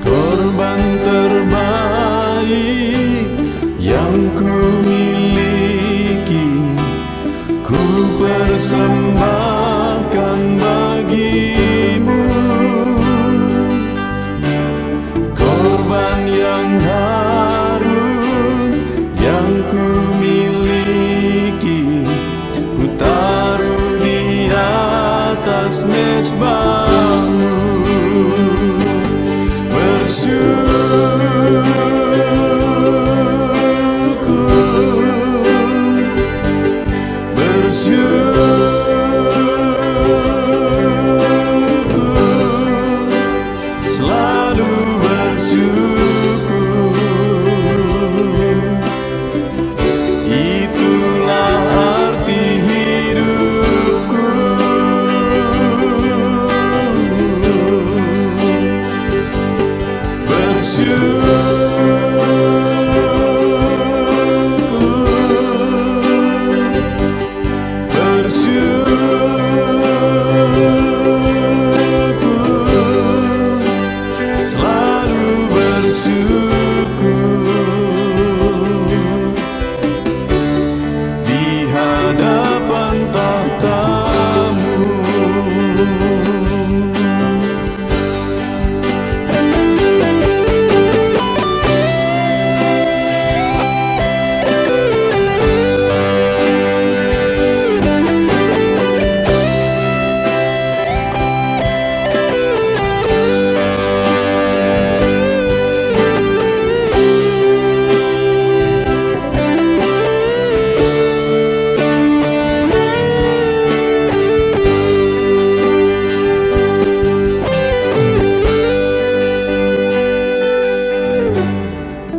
Korban terbaik yang ku miliki, ku persembahkan bagi-Mu. Korban yang harum yang ku miliki, ku taruh di atas mezbah-Mu. Selalu bersyukur, itulah arti hidupku. Selalu bersyukur di hadapan tahta-Mu.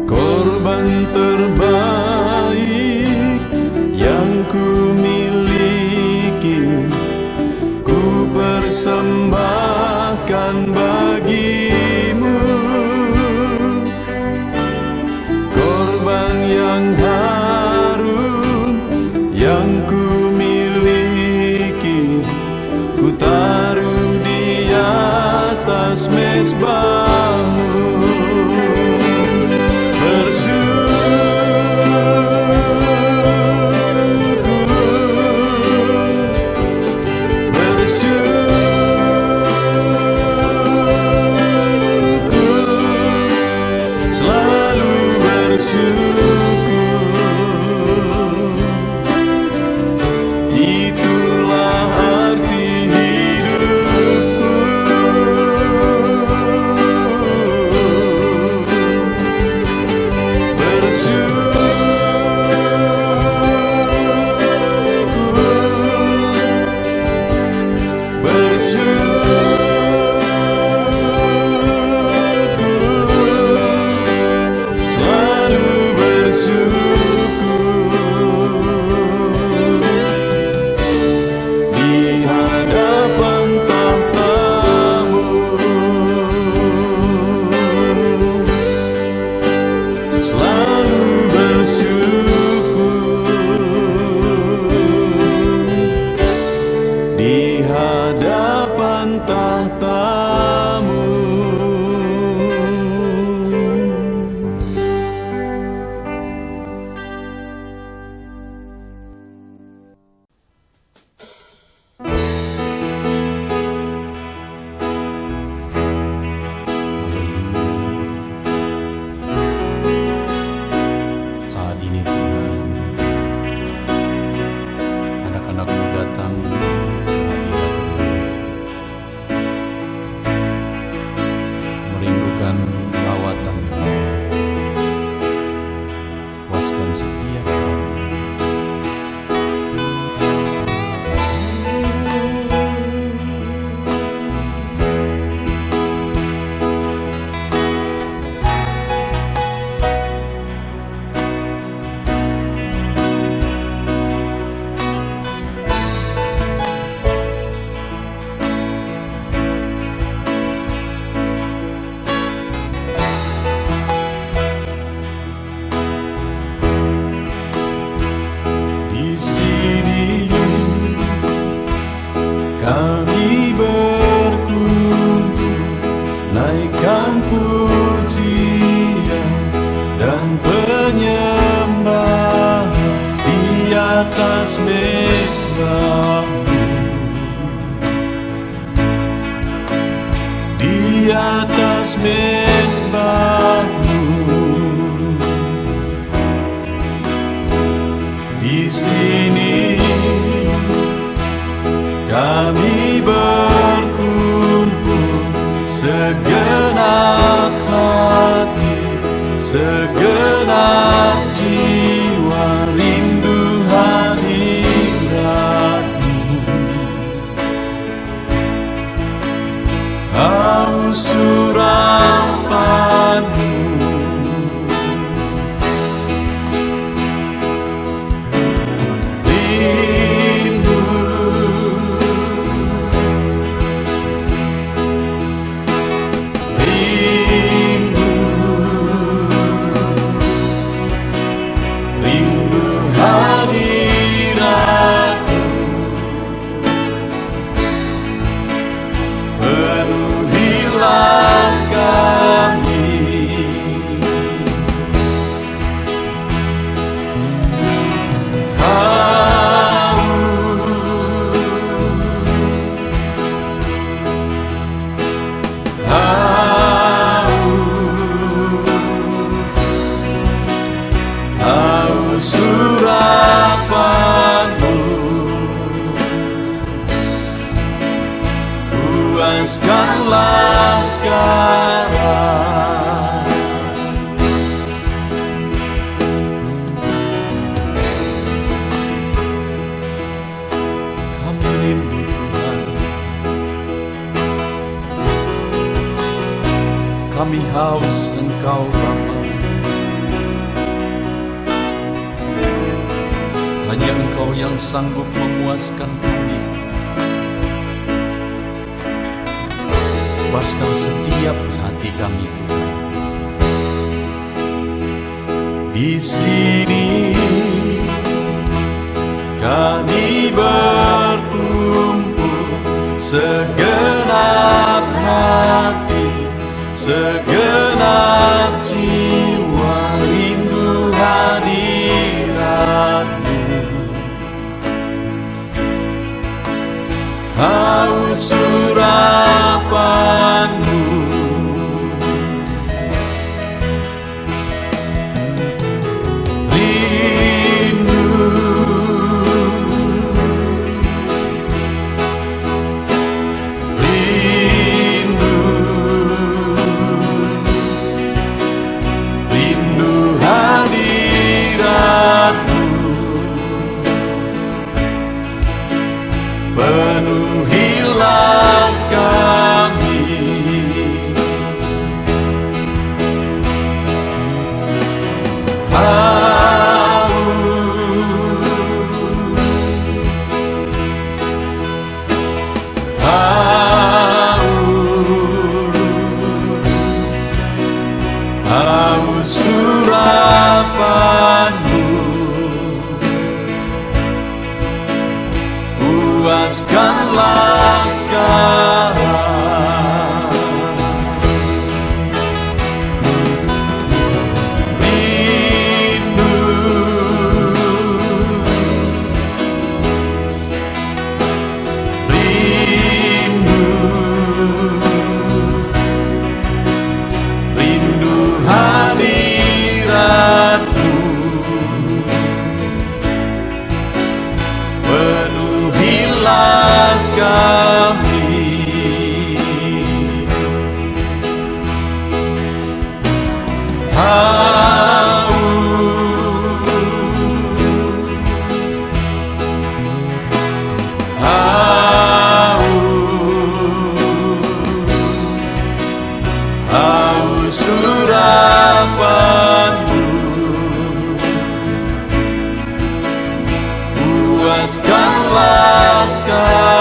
Korban terbaik yang ku miliki, ku persembahkan bagi-Mu. Korban yang harum yang ku miliki, ku taruh di atas mezbah-Mu. Bersyukur bersyukur. Itulah arti hidupku. Di hadapan tahtamu. Saat ini Tuhan, anak-anak-Mu datang ke hadirat-Mu, merindukan lawatan-Mu. Puaskan setiap kami. Di sini kami berkumpul, naikkan pujian dan penyembahan di atas mezbah-Mu, di atas mezbah-Mu. Di sini kami berkumpul, segenap hati, segenap jiwa, rindu hadirat-Mu. Haus urapan-Mu, rindu hadirat-Mu. Penuhilah kami. Haus urapan-Mu, puaskanlah sekarang. Kami rindu Tuhan, kami haus Engkau Bapa. Hanya Engkau yang sanggup memuaskan kami. Puaskan setiap hati kami Tuhan. Di sini kami berkumpul, segenap hati, segenap jiwa, rindu hadirat-Mu. Haus urapan-Mu, puaskanlah sekarang. Rindu, rindu, rindu hadiratmu, penuhilah kami. Haus urapanmu, puaskanlah sekarang.